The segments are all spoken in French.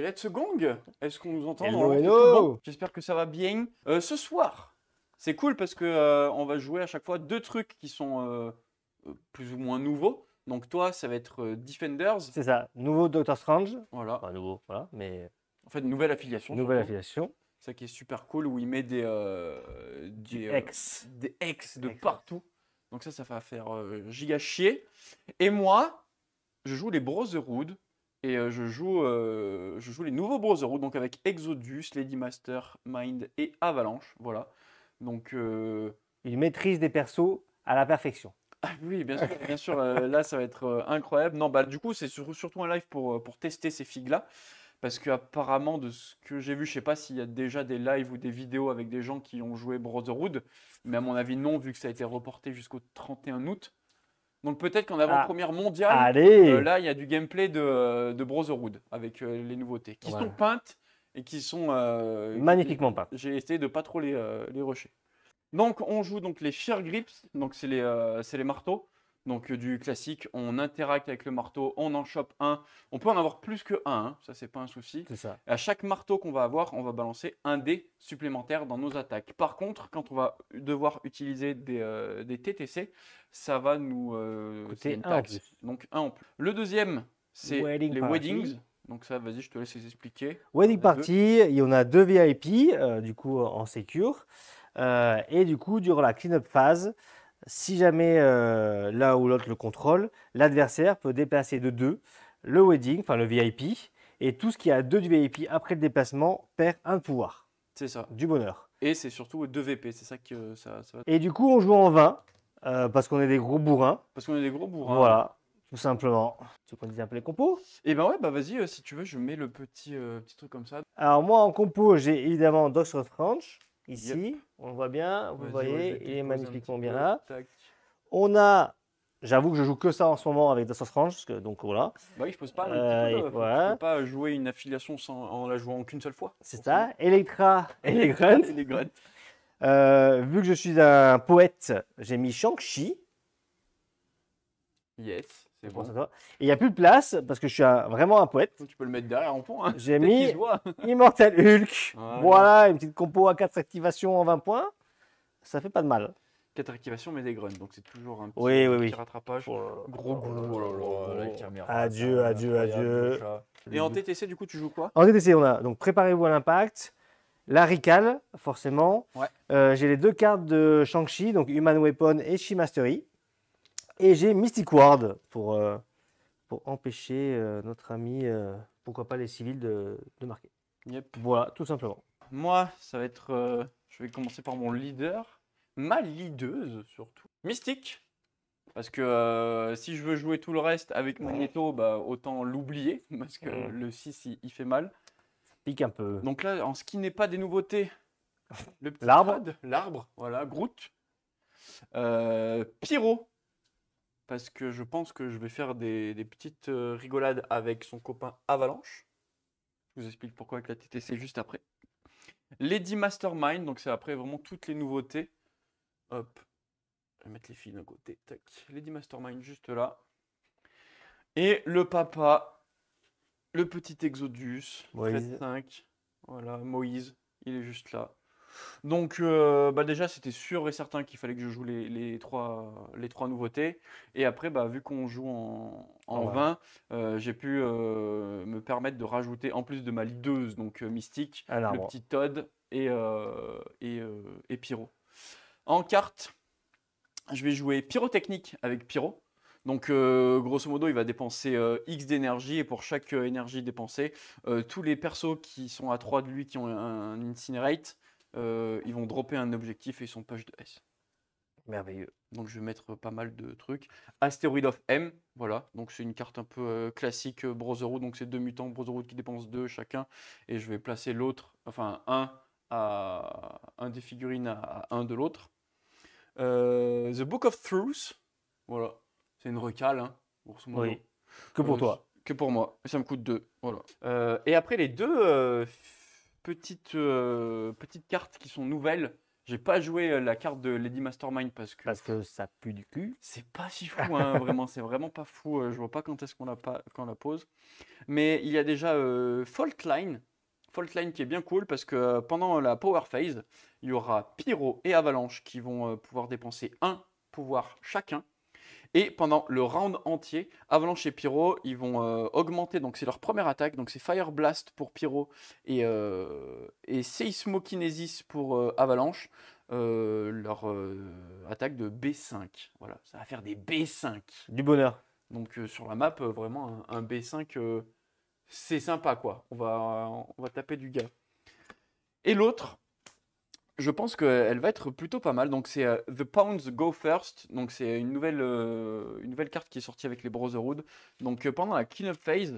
Let's Gong. Est-ce qu'on nous entend? Hello, Normalement, c'est hello. tout bon. J'espère que ça va bien. Ce soir, c'est cool parce que on va jouer à chaque fois deux trucs qui sont plus ou moins nouveaux. Donc toi, ça va être Defenders. C'est ça, nouveau Doctor Strange. Voilà. Enfin, nouveau, voilà, mais En fait, nouvelle affiliation. nouvelle surtout. affiliation. Ça qui est super cool où il met des Hex. des hex de Hex, partout. Donc ça va faire giga chier. Et moi, je joue les Brotherhood. Et je joue les nouveaux Brotherhood, donc avec Exodus, Lady Mastermind et Avalanche. Voilà. Donc, Il maîtrise des persos à la perfection. ah oui, bien sûr là, ça va être incroyable. Non, bah, du coup, c'est surtout un live pour tester ces figues-là. Parce qu'apparemment, de ce que j'ai vu, je sais pas s'il y a déjà des lives ou des vidéos avec des gens qui ont joué Brotherhood. Mais à mon avis, non, vu que ça a été reporté jusqu'au 31 août. Donc peut-être qu'en avant-première mondiale, Allez. là, il y a du gameplay de Brotherhood avec les nouveautés qui Voilà. sont peintes et qui sont Magnifiquement peintes. J'ai essayé de pas trop les rusher. Donc on joue donc les Fear Grips, donc c'est les marteaux. Donc du classique, on interacte avec le marteau, on en chope un. On peut en avoir plus que un, hein, ça c'est pas un souci. C'est ça. À chaque marteau qu'on va avoir, on va balancer un dé supplémentaire dans nos attaques. Par contre, quand on va devoir utiliser des TTC, ça va nous Coûter c'est une un en taxe. plus. Donc un en plus. Le deuxième, c'est Wedding les Party. weddings. Donc ça, vas-y, je te laisse les expliquer. Wedding Les deux. Party, il y en a 2 VIP, du coup en sécure. Et du coup, durant la clean-up phase, si jamais l'un ou l'autre le contrôle, l'adversaire peut déplacer de 2 le wedding, enfin le VIP, et tout ce qui a 2 du VIP après le déplacement perd un pouvoir, C'est ça. du bonheur. Et c'est surtout 2 VP, c'est ça que ça va. Et du coup, on joue en 20, parce qu'on est des gros bourrins. Parce qu'on est des gros bourrins. Voilà, tout simplement. Tu veux qu'on dise un peu les compos? Et ben ouais, bah vas-y, si tu veux, je mets le petit truc comme ça. Alors moi, en compo, j'ai évidemment Doctor Strange, ici. Yep. On le voit bien, vous le Vas-y, ouais, je voyez, vais te il est poser un magnifiquement petit bien peu. là. Tac. On a, j'avoue que je joue que ça en ce moment avec Doctor Strange, parce que, donc voilà. Bah oui, il faut se parler un petit peu là. voilà. Tu peux pas jouer une affiliation en la jouant qu'une seule fois. C'est ça, Electra et les Grunts. Et les grunts. Vu que je suis un poète, j'ai mis Shang-Chi. Yes, c'est Je pense bon. à toi. Et il n'y a plus de place, parce que je suis vraiment un poète. Tu peux le mettre derrière en pont. Hein. J'ai Peut-être qu'il mis se voit. Immortal Hulk. Voilà. Voilà, une petite compo à 4 activations en 20 points. Ça fait pas de mal. 4 activations, mais des grunts. Donc c'est toujours un petit, Oui, oui, petit oui. rattrapage. Oh là là. Gros goût. Oh là là, la caméra. Adieu, ça, adieu, incroyable, adieu. le chat. Et en TTC, du coup, tu joues quoi? En DTC, on a donc préparez-vous à l'impact. La Ricale, forcément. Ouais. J'ai les 2 cartes de Shang-Chi, donc Human Weapon et Chi Mastery. Et j'ai Mystic Ward pour empêcher notre ami, pourquoi pas les civils, de marquer. Yep. Voilà, tout simplement. Moi, ça va être. Je vais commencer par mon leader. Ma leaduse, surtout. Mystique. Parce que si je veux jouer tout le reste avec Magneto, bah, autant l'oublier. Parce que le 6, il fait mal. Pique un peu. Donc là, en ce qui n'est pas des nouveautés, le petit L'arbre. trad, l'arbre, voilà, Groot. Pyro. Parce que je pense que je vais faire des petites rigolades avec son copain Avalanche. Je vous explique pourquoi avec la TTC juste après. Lady Mastermind, donc c'est après vraiment toutes les nouveautés. Hop, je vais mettre les filles d'un côté. Tac. Lady Mastermind juste là. Et le papa, le petit Exodus, Moïse. 5. Voilà, Moïse, il est juste là. Donc bah déjà c'était sûr et certain qu'il fallait que je joue les trois nouveautés. Et après, bah, vu qu'on joue en 20, j'ai pu me permettre de rajouter en plus de ma leaduse, donc Mystique, Un le arbre. petit Todd et Pyro. En carte, je vais jouer Pyrotechnique avec Pyro. Donc grosso modo, il va dépenser X d'énergie et pour chaque énergie dépensée, tous les persos qui sont à 3 de lui qui ont un Incinerate, ils vont dropper un objectif et ils sont push de S. Merveilleux. Donc je vais mettre pas mal de trucs. Asteroid of M, voilà. Donc c'est une carte un peu classique Brotherhood. Donc c'est 2 mutants Brotherhood qui dépensent 2 chacun. Et je vais placer l'autre, enfin un des figurines à un de l'autre. The Book of Truth, voilà. C'est une recale, hein, grosso modo. Oui. Que pour toi. Que pour moi. Ça me coûte 2. Voilà. Et après, les deux petites cartes qui sont nouvelles, J'ai pas joué la carte de Lady Mastermind parce que ça pue du cul. c'est pas si fou, hein, vraiment, c'est vraiment pas fou. Je vois pas quand est-ce qu'on la pose. Mais il y a déjà Fault Line. Fault Line qui est bien cool parce que pendant la Power Phase, il y aura Pyro et Avalanche qui vont pouvoir dépenser un pouvoir chacun. Et pendant le round entier, Avalanche et Pyro, ils vont augmenter, donc c'est leur première attaque, donc c'est Fire Blast pour Pyro et Seismokinesis pour Avalanche, leur attaque de B5. Voilà, ça va faire des B5. Du bonheur. Donc sur la map, vraiment un B5, c'est sympa quoi. On va taper du gars. Et l'autre, je pense qu'elle va être plutôt pas mal. Donc c'est The Pounds Go First. Donc c'est une nouvelle carte qui est sortie avec les Brotherhood. Donc pendant la cleanup phase,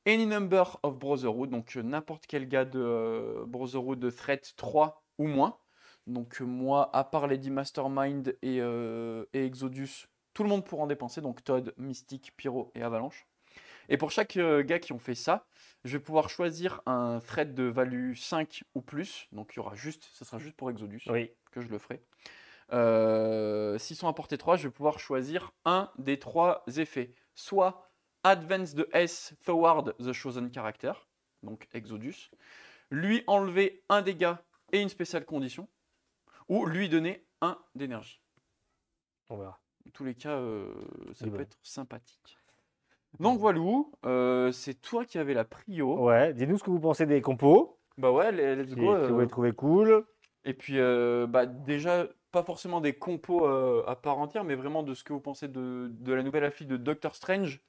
any number of Brotherhood, donc n'importe quel gars de Brotherhood de threat 3 ou moins. Donc moi, à part Lady Mastermind et Exodus, tout le monde pourra en dépenser. Donc Todd, Mystique, Pyro et Avalanche. Et pour chaque gars qui ont fait ça, je vais pouvoir choisir un thread de value 5 ou plus. Donc ça sera juste pour Exodus Oui. que je le ferai. S'ils sont à portée 3, je vais pouvoir choisir un des 3 effets. Soit Advance de S Toward the Chosen Character, donc Exodus. Lui enlever un dégât et une spéciale condition. Ou lui donner 1 d'énergie. On verra. Dans tous les cas, ça Du peut bon. être sympathique. Donc voilà, c'est toi qui avais la prio. Ouais, dis-nous ce que vous pensez des compos. Bah ouais, let's Si go. vous les trouvez cool. Et puis, bah déjà, pas forcément des compos à part entière, mais vraiment de ce que vous pensez de la nouvelle affiliée de Doctor Strange.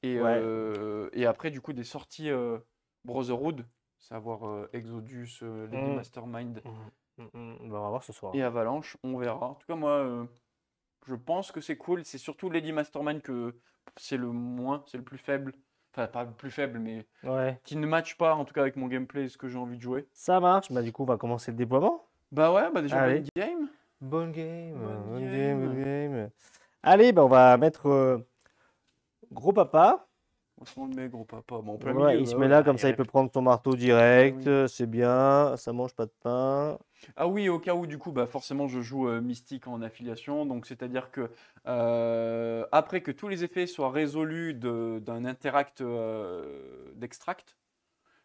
Ouais. Et après, du coup, des sorties Brotherhood, savoir Exodus, Lady Mm. Mastermind On va voir ce soir. et Avalanche. On verra. En tout cas, moi, je pense que c'est cool. C'est surtout Lady Mastermind que c'est le plus faible. Enfin, pas le plus faible, mais Ouais. qui ne match pas, en tout cas, avec mon gameplay et ce que j'ai envie de jouer. Ça marche. Bah, du coup, on va commencer le déploiement. Bah ouais, bah déjà, Allez. bonne game. Bonne game. Bonne Bonne game. game. Bonne game. Allez, bah, on va mettre gros papa. On se met gros papa. Bon, en plein Ouais, milieu. il se Bah met ouais, là, bah, comme ça, il peut prendre son marteau direct. oui. C'est bien. Ça mange pas de pain. Ah oui, au cas où, du coup, bah forcément, je joue Mystique en affiliation. Donc, c'est-à-dire que après que tous les effets soient résolus d'un interact d'extract,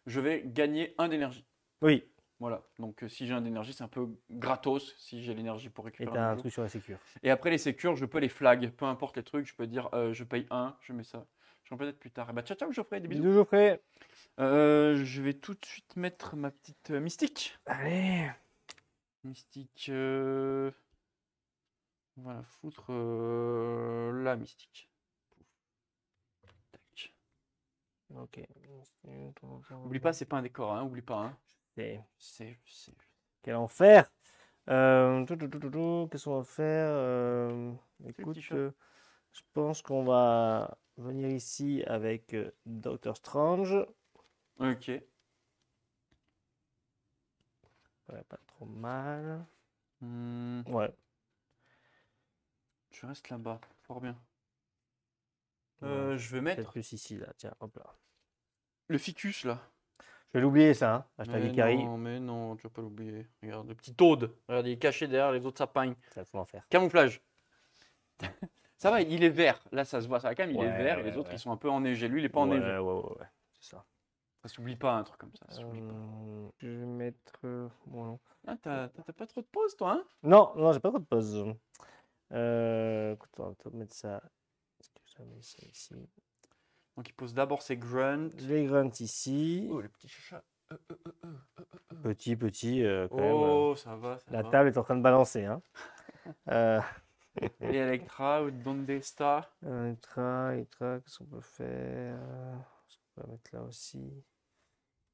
je vais gagner 1 d'énergie. Oui. Voilà. Donc, si j'ai 1 d'énergie, c'est un peu gratos si j'ai l'énergie pour Et récupérer t'as un un bijou. truc sur la sécure. Et après, les sécures, je peux les flag. Peu importe les trucs, je peux dire je paye 1, je mets ça. J'en peut-être plus tard. Et bah, ciao, ciao, Geoffrey, des bisous. Bisous, Geoffrey. Je vais tout de suite mettre ma petite mystique. Allez. Mystique. On va la foutre la mystique. Tac. Ok. Oublie pas, c'est pas un décor, hein. Oublie pas, hein. C'est- C'est. Quel enfer. Qu'est-ce qu'on va faire? Écoute, petit chat. je pense qu'on va venir ici avec Doctor Strange. Ok. Ouais, pas trop mal. Hmm, Ouais. je reste là-bas. Fort bien. Ouais, Je vais peut-être mettre plus ici, là. Tiens, hop là. le ficus là. Je vais l'oublier, ça. Hein. Hashtag Ikari. Mais non, tu vas pas l'oublier. Regarde, le petit Toad. Regarde, il est caché derrière les autres sapins. Ça va être l'enfer. Camouflage. Ça va, il est vert. Là, ça se voit, ça va quand même, il est Ouais, vert et ouais, les autres, ouais. ils sont un peu enneigés. Lui, il est pas enneigé. Ouais. C'est ça. Ça s'oublie pas, un truc comme ça. Ça s'oublie pas. Je vais mettre. Bon, non. Ah, t'as pas trop de pause, toi, hein? Non, j'ai pas trop de pause. Écoute, on va peut-être mettre ça. Est-ce que je mets ça ici? Donc, il pose d'abord ses grunts. Les grunts ici. Oh, le petit chacha. Petit, quand même. Oh, ça va, ça La va. table est en train de balancer. Hein. Et Electra, ou Donde está? Ultra, qu'est-ce qu'on peut faire? Est-ce qu'on peut mettre là aussi?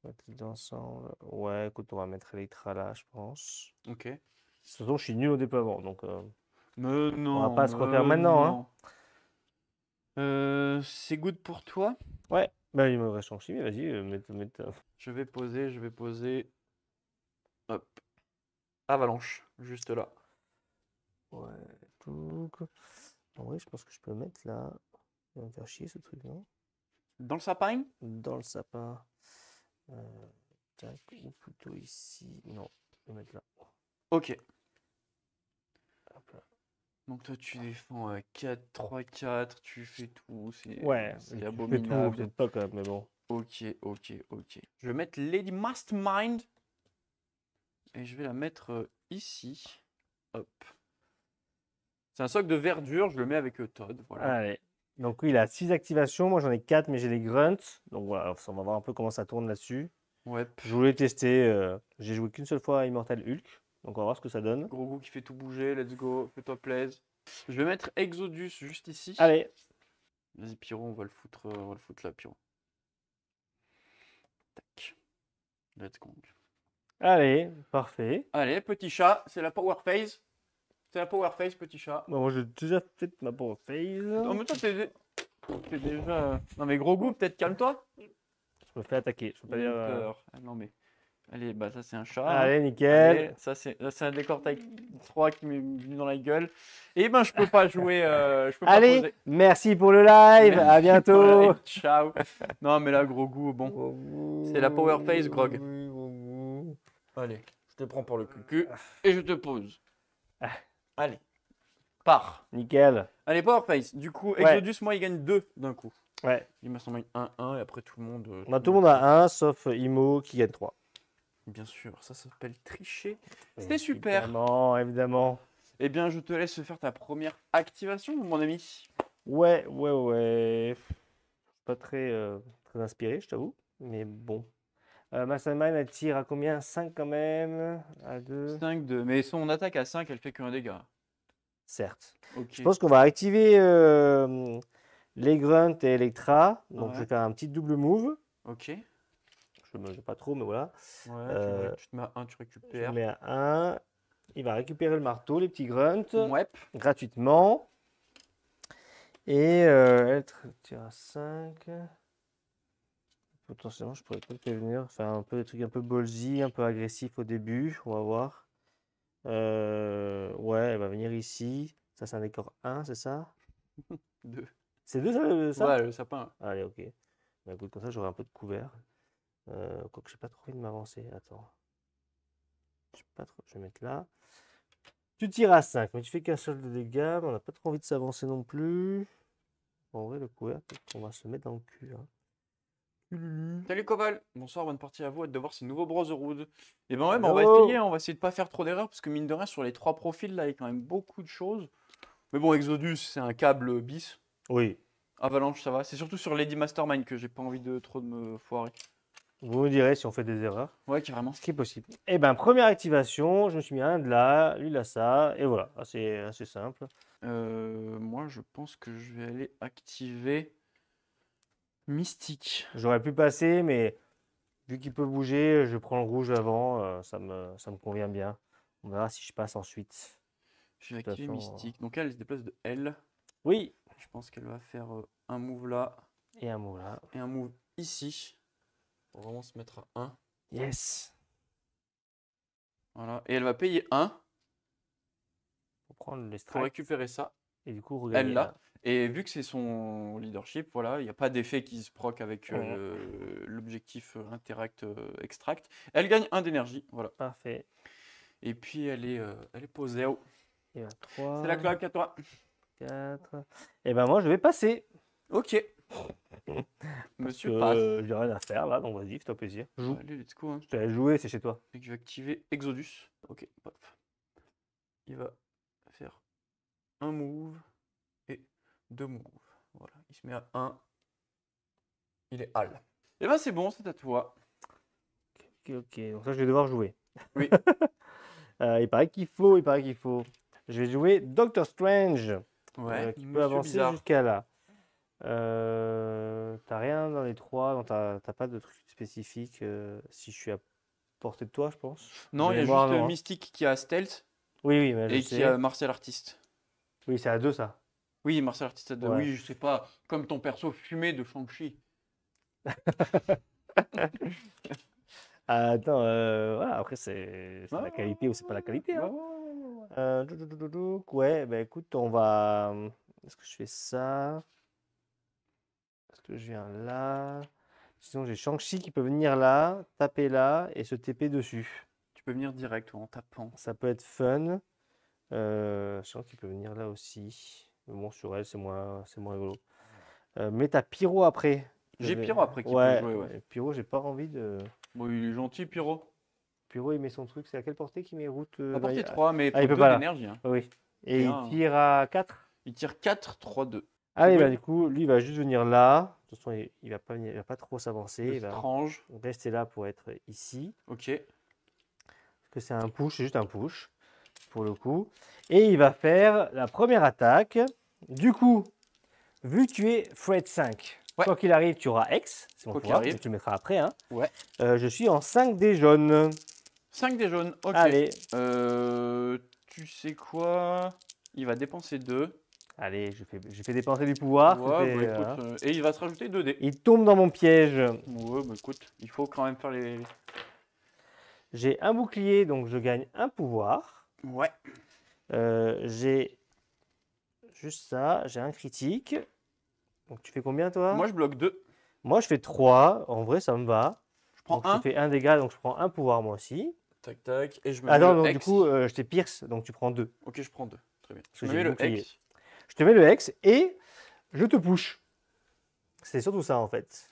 On va mettre les deux ensemble. Ouais, écoute, on va mettre Electra là, je pense. Ok. De toute façon, je suis nul au déploiement, donc Mais non. on va pas se refaire maintenant. C'est good pour toi? Ouais, bah il me reste en chimie, vas-y, mets. Je vais poser. Hop. Avalanche, juste là. Ouais, tout. En vrai, je pense que je peux le mettre là. Il va me faire chier ce truc, non? Dans le sapin? Dans le sapin. Tac, ou plutôt ici. Non, je vais le mettre là. Ok. Hop là. Donc toi tu défends 4, 3, 4, tu fais tout, Ouais, c'est tu fais tout, abominable. peut-être pas quand même, mais bon. Ok, ok, ok. Je vais mettre Lady Mastermind et je vais la mettre ici. Hop. C'est un socle de verdure, je le mets avec Todd, voilà. Allez. Donc oui, il a 6 activations. Moi, j'en ai 4, mais j'ai les grunts. Donc voilà, on va voir un peu comment ça tourne là-dessus. Ouais. Je voulais tester. J'ai joué qu'une seule fois à Immortal Hulk. Donc on va voir ce que ça donne. Gros goût qui fait tout bouger, let's go, fais-toi plaisir. Je vais mettre Exodus juste ici. Allez. Vas-y Pyro, on va le foutre là, Pyro. Tac. Let's go. Allez, parfait. Allez, petit chat, c'est la power phase. C'est la power phase, petit chat. Bon, moi, j'ai déjà fait ma power En phase. même temps, t'es déjà. Non mais gros goût, peut-être calme-toi. Je me fais attaquer. Je peux pas Il a dire. eu peur. Ah, non mais. Allez, bah ça c'est un chat. Hein. Allez, nickel. Allez, ça c'est un décor taille 3 qui m'est venu dans la gueule. Et ben je peux pas jouer, je peux pas Allez, poser. merci pour le live. À Merci pour le bientôt. live, ciao. Non mais là gros goût, bon. C'est la power phase, Grog. Allez, je te prends pour le cul et je te pose. Allez, pars. Nickel. Allez, power phase. Du coup, Ouais. Exodus, moi, il gagne 2 d'un coup. Ouais. Il m'a semblé 1-1 et après tout le monde. Bah, tout le monde a 1, sauf Imo qui gagne 3. Bien sûr, ça s'appelle tricher. C'était super. Évidemment, évidemment. Eh bien, je te laisse faire ta première activation, mon ami. Ouais. Je suis pas très inspiré, je t'avoue. Mais bon. Mastermind, elle tire à combien? 5 quand même. À 2. 5-2. Mais son attaque à 5, elle fait qu'un dégât. Certes. Ok. Je pense qu'on va activer les grunts et Electra. Donc je vais Ouais. faire un petit double move. Ok. Je ne me pas trop, mais voilà. Ouais, tu te mets à 1, tu Je récupères. mets à 1. Il va récupérer le marteau, les petits grunts, Ouais. gratuitement. Et elle tire à 5. Potentiellement, je pourrais peut-être venir faire un peu des trucs un peu ballsy, un peu agressif au début. On va voir. Ouais, elle va venir ici. Ça, c'est un décor 1, c'est ça? 2. C'est 2 ça? Ouais, le sapin. Allez, ok. Bah, écoute, comme ça, j'aurai un peu de couvert. Quoique, j'ai pas trop envie de m'avancer. Attends. J'ai pas trop... Je vais mettre là. Tu tires à 5, mais tu fais qu'un seul de dégâts. Mais on n'a pas trop envie de s'avancer non plus. En vrai, le couvert, peut-être qu'on va se mettre dans le cul. Hein. Salut Koval. Bonsoir, bonne partie à vous. Hâte de voir ces nouveaux Brotherhood. Et ben ouais, bah, Hello. on va essayer de pas faire trop d'erreurs parce que mine de rien, sur les 3 profils là, il y a quand même beaucoup de choses. Mais bon, Exodus, c'est un câble bis. Oui. Avalanche, ça va. C'est surtout sur Lady Mastermind que j'ai pas envie de trop de me foirer. Vous me direz si on fait des erreurs. Ouais, carrément. Ce qui est possible. Et ben, première activation, je me suis mis un de là, lui là ça, et voilà, assez simple. Moi, je pense que je vais aller activer Mystique. J'aurais pu passer, mais vu qu'il peut bouger, je prends le rouge avant, ça me convient bien. On verra si je passe ensuite. Je vais De toute activer façon, Mystique. Donc elle, elle se déplace de L. oui, Je pense qu'elle va faire un move là et un mot là. et un move ici. Pour vraiment se mettre à 1. Yes. Voilà. Et elle va payer 1 Pour prendre les pour strikes récupérer ça. et du coup Elle regagner là. un. Et vu que c'est son leadership, voilà, il n'y a pas d'effet qui se proc avec l'objectif interact extract. Elle gagne 1 d'énergie, voilà. Parfait. Et puis elle est posée. Oh. Et ben 3, C'est la cloque à toi. 4. Et ben moi je vais passer. Ok. Parce Monsieur que passe. j'ai rien à faire là, donc vas-y, fais-toi plaisir. Joue. Allez, let's go. Hein. Je t'avais joué, c'est chez toi. Et je vais activer Exodus. Ok, paf. Il va faire un move et 2 moves. Voilà, il se met à 1. Il est hal. Et ben c'est bon, c'est à toi. Ok. Donc ça je vais devoir jouer. Oui. Il paraît qu'il faut. Je vais jouer Doctor Strange. Ouais, Qui peut monsieur avancer bizarre. jusqu'à là. T'as rien dans les 3, non, t'as pas de truc spécifique si je suis à portée de toi, je pense. Non, De il y a mémoire, juste non, hein. Mystique qui a Stealth Oui, mais je et qui sais. a Martial Artist. Oui, c'est à 2 ça. Oui, Martial Artist à 2. Ouais. Oui, je sais pas. Comme ton perso fumé de Shang-Chi. Attends, voilà, après c'est la qualité ou c'est pas la qualité. Hein. Ouais, bah écoute, on va. Est-ce que je fais ça? Est-ce que je viens là? Sinon, j'ai Shang-Chi qui peut venir là, taper là et se TP dessus. Tu peux venir direct ou en tapant. Ça peut être fun. Je sens qu'il peut venir là aussi. Mais bon, sur elle, c'est moins rigolo. Mais t'as Pyro après. J'ai vais- Pyro après qui peut Ouais, jouer, ouais. Pyro, j'ai pas envie de. Bon, il est gentil, Pyro. Pyro, il met son truc. C'est à quelle portée qu'il met route À non, portée 3, mais il Ah, il faut peut 2 pas là. d'énergie. Hein. Oui. Et il Bien. tire à 4. Il tire 4, 3, 2. Allez, good. bah, du coup, lui, il va juste venir là. De toute façon, il va pas venir, il va pas trop s'avancer. Le Il va Strange. rester là pour être ici. Ok. Parce que c'est un push, c'est juste un push, pour le coup. Et il va faire la première attaque. Du coup, vu que tu es Fred 5, Ouais. quoi qu'il arrive, tu auras X. C'est mon Quoi qu'il pouvoir, arrive. mais tu le mettras après. Hein. Ouais. Je suis en 5 dés jaunes. 5 des jaunes. Ok. Allez, Tu sais quoi? Il va dépenser 2. allez, je fais dépenser du pouvoir. Ouais, c'était, bah, écoute, et il va se rajouter 2 dés. Il tombe dans mon piège. Ouais, bah écoute, il faut quand même faire les. J'ai un bouclier, donc je gagne un pouvoir. Ouais. J'ai juste ça, j'ai un critique. Donc tu fais combien toi? Moi, je bloque 2. Moi je fais 3, en vrai ça me va. Je prends Donc 1. tu fais un dégât, donc je prends un pouvoir moi aussi. Tac, tac. Et je me mets Attends, le donc Hex. du coup je t'ai pierce, donc tu prends 2. Ok, je prends 2. Très bien. Parce Je que me j'ai mets le le bouclier. Hex. Je te mets le hex et je te push. C'est surtout ça en fait.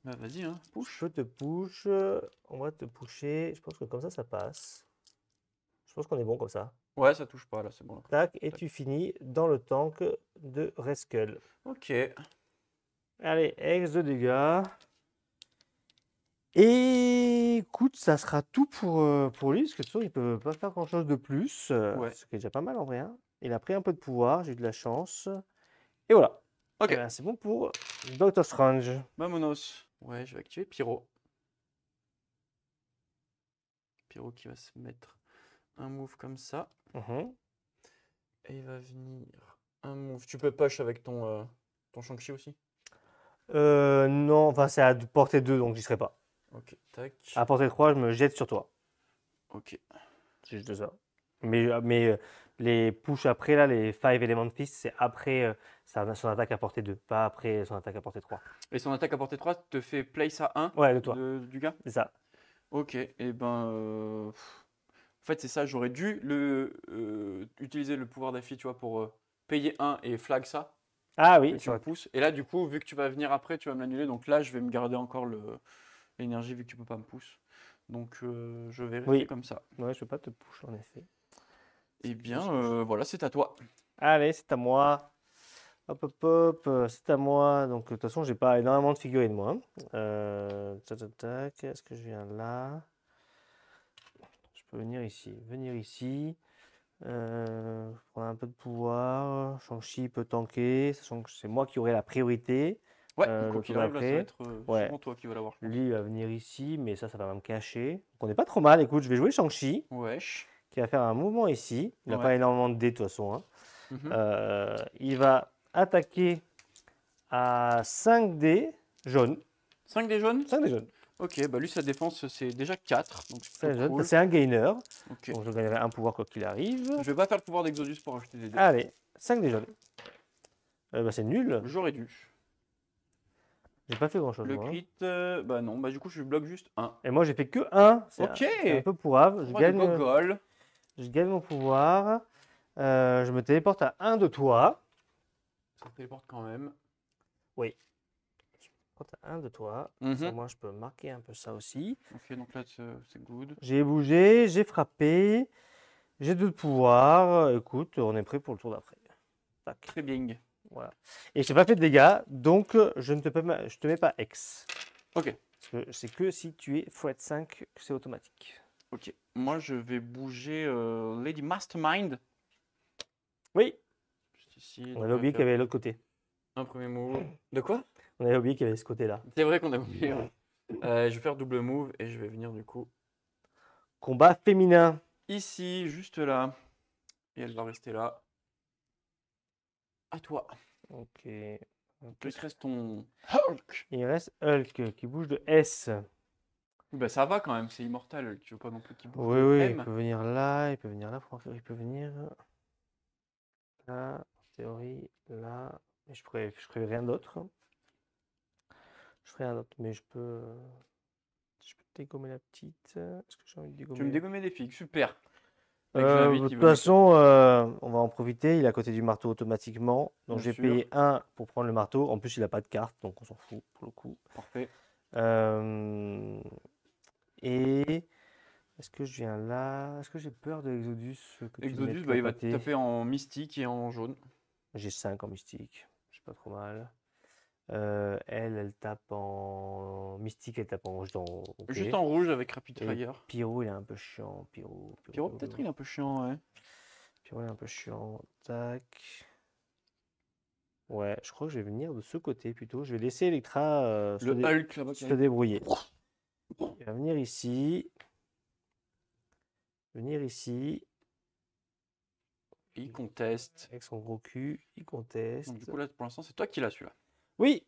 Bah vas-y, hein, push. Je te push, on va te pusher. Je pense que comme ça passe. Je pense qu'on est bon comme ça. Ouais, ça touche pas là, c'est bon. Là. Tac, et Tac. tu finis dans le tank de Reskull. Ok. Allez, Hex de dégâts. Et écoute, ça sera tout pour lui, parce que de toute façon, il ne peut pas faire grand-chose de plus. Ouais. Ce qui est déjà pas mal en vrai. Hein. Il a pris un peu de pouvoir, j'ai eu de la chance. Et voilà. Ok. Eh ben, c'est bon pour Doctor Strange. Vamonos. Ouais, je vais activer Pyro. Pyro qui va se mettre un move comme ça. Mhm. Et il va venir un move. Tu peux push avec ton Shang-Chi aussi? Non, enfin c'est à portée 2, donc j'y serai pas. Ok, tac. À portée 3, je me jette sur toi. Ok. C'est juste ça. Mais les push après, là, les 5 Element Fist, c'est après son attaque à portée 2, pas après son attaque à portée 3. Et son attaque à portée 3 te fait place à 1 Ouais, de toi. du gars? C'est ça. Ok, et ben. En fait, c'est ça, j'aurais dû utiliser le pouvoir d'affi, tu vois, pour payer 1 et flag ça. Ah oui, Que tu me pousses. Et là, du coup, vu que tu vas venir après, tu vas me l'annuler. Donc là, je vais me garder encore l'énergie vu que tu peux pas me pousser. Donc je vais rester Oui. comme ça. Ouais, je peux pas te push en effet. Eh bien, voilà, c'est à toi. Allez, c'est à moi. Hop, hop, hop, c'est à moi. Donc, de toute façon, j'ai pas énormément de figurines, moi. Tac, tac, tac. Est-ce que je viens là? Je peux venir ici. Venir ici. Prendre un peu de pouvoir. Shang-Chi peut tanker, sachant que c'est moi qui aurai la priorité. Ouais, le quoi qu'il tour arrive, là, ça va d'après. être Ouais. souvent toi qui vas l'avoir. je pense. Lui, il va venir ici, mais ça va me cacher. Donc, on n'est pas trop mal. Écoute, je vais jouer Shang-Chi, Wesh. qui va faire un mouvement ici. Il n'a Ouais. pas énormément de dés, de toute façon. Hein. Mhm. Il va attaquer à 5 dés jaunes. 5 des jaunes? 5 dés jaunes. Ok, bah lui, sa défense, c'est déjà 4. Donc c'est 5 plutôt jaunes. cool. C'est un gainer. Ok. Donc, je gagnerai un pouvoir quoi qu'il arrive. Je vais pas faire le pouvoir d'Exodus pour acheter des dés. Allez, 5 dés jaunes. Bah, c'est nul. J'aurais dû. J'ai pas fait grand chose. Le Moi, hein. crit, bah non, bah du coup, je bloque juste 1. Et moi, j'ai fait que 1. Ok. C'est un peu pourrave. Je gogol. Je gagne mon pouvoir. Je me téléporte à 1 de toi. Ça me téléporte quand même. Oui. Je me téléporte à 1 de toi. Mhm. Ça, moi, je peux marquer un peu ça aussi. Ok, donc là, c'est good. J'ai bougé, j'ai frappé. J'ai 2 de pouvoir. Écoute, on est prêt pour le tour d'après. Tac. Très bien. Voilà. Et je n'ai pas fait de dégâts, donc je ne te mets pas X. Ok. Parce que c'est que si tu es Fred 5 que c'est automatique. Ok. Moi, je vais bouger Lady Mastermind. Oui, Juste ici. on donc avait je vais oublié qu'il y faire avait l'autre côté. un premier move. De quoi? On avait oublié qu'il y avait ce côté-là. C'est vrai qu'on a oublié. Ouais. Je vais faire double move et je vais venir du coup Combat féminin. ici, juste là. Et elle va rester là. À toi. Ok. Il te reste ton Hulk. Il reste Hulk qui bouge de S. Oui, bah ça va quand même, c'est immortel. Hulk. Tu veux pas non plus qu'il bouge Oui, de oui, M. il peut venir là, il peut venir là, il peut venir là, en théorie, là. Mais je ferai rien d'autre. Je ferai rien d'autre, mais je peux dégommer la petite. Est-ce que j'ai envie de Tu veux me dégommer? dégommer des figues, super. Dès que j'ai un De vite, il toute va mettre façon, on va en profiter. Il est à côté du marteau automatiquement. Donc, Bien j'ai sûr. payé 1 pour prendre le marteau. En plus, il n'a pas de carte, donc on s'en fout pour le coup. Parfait. Euh, Et est-ce que je viens là? Est-ce que j'ai peur de l'Exodus que tu Exodus, mettes bah, la il va te pâtée? taper en mystique et en jaune. J'ai 5 en mystique. C'est pas trop mal. Elle tape en mystique, elle tape en jaune. Ok. Juste en rouge avec Rapid Et Fire. Pyro, il est un peu chiant. Pyro, peut-être il est un peu chiant, ouais. Pyro, il est un peu chiant. Tac. Ouais, je crois que je vais venir de ce côté plutôt. Je vais laisser Electra Le Hulk là-bas qui se arrive. débrouiller. Il va venir ici. Venir ici. Il conteste. Avec son gros cul. Il conteste. Donc, du coup, là, pour l'instant, c'est toi qui l'as celui-là. Oui,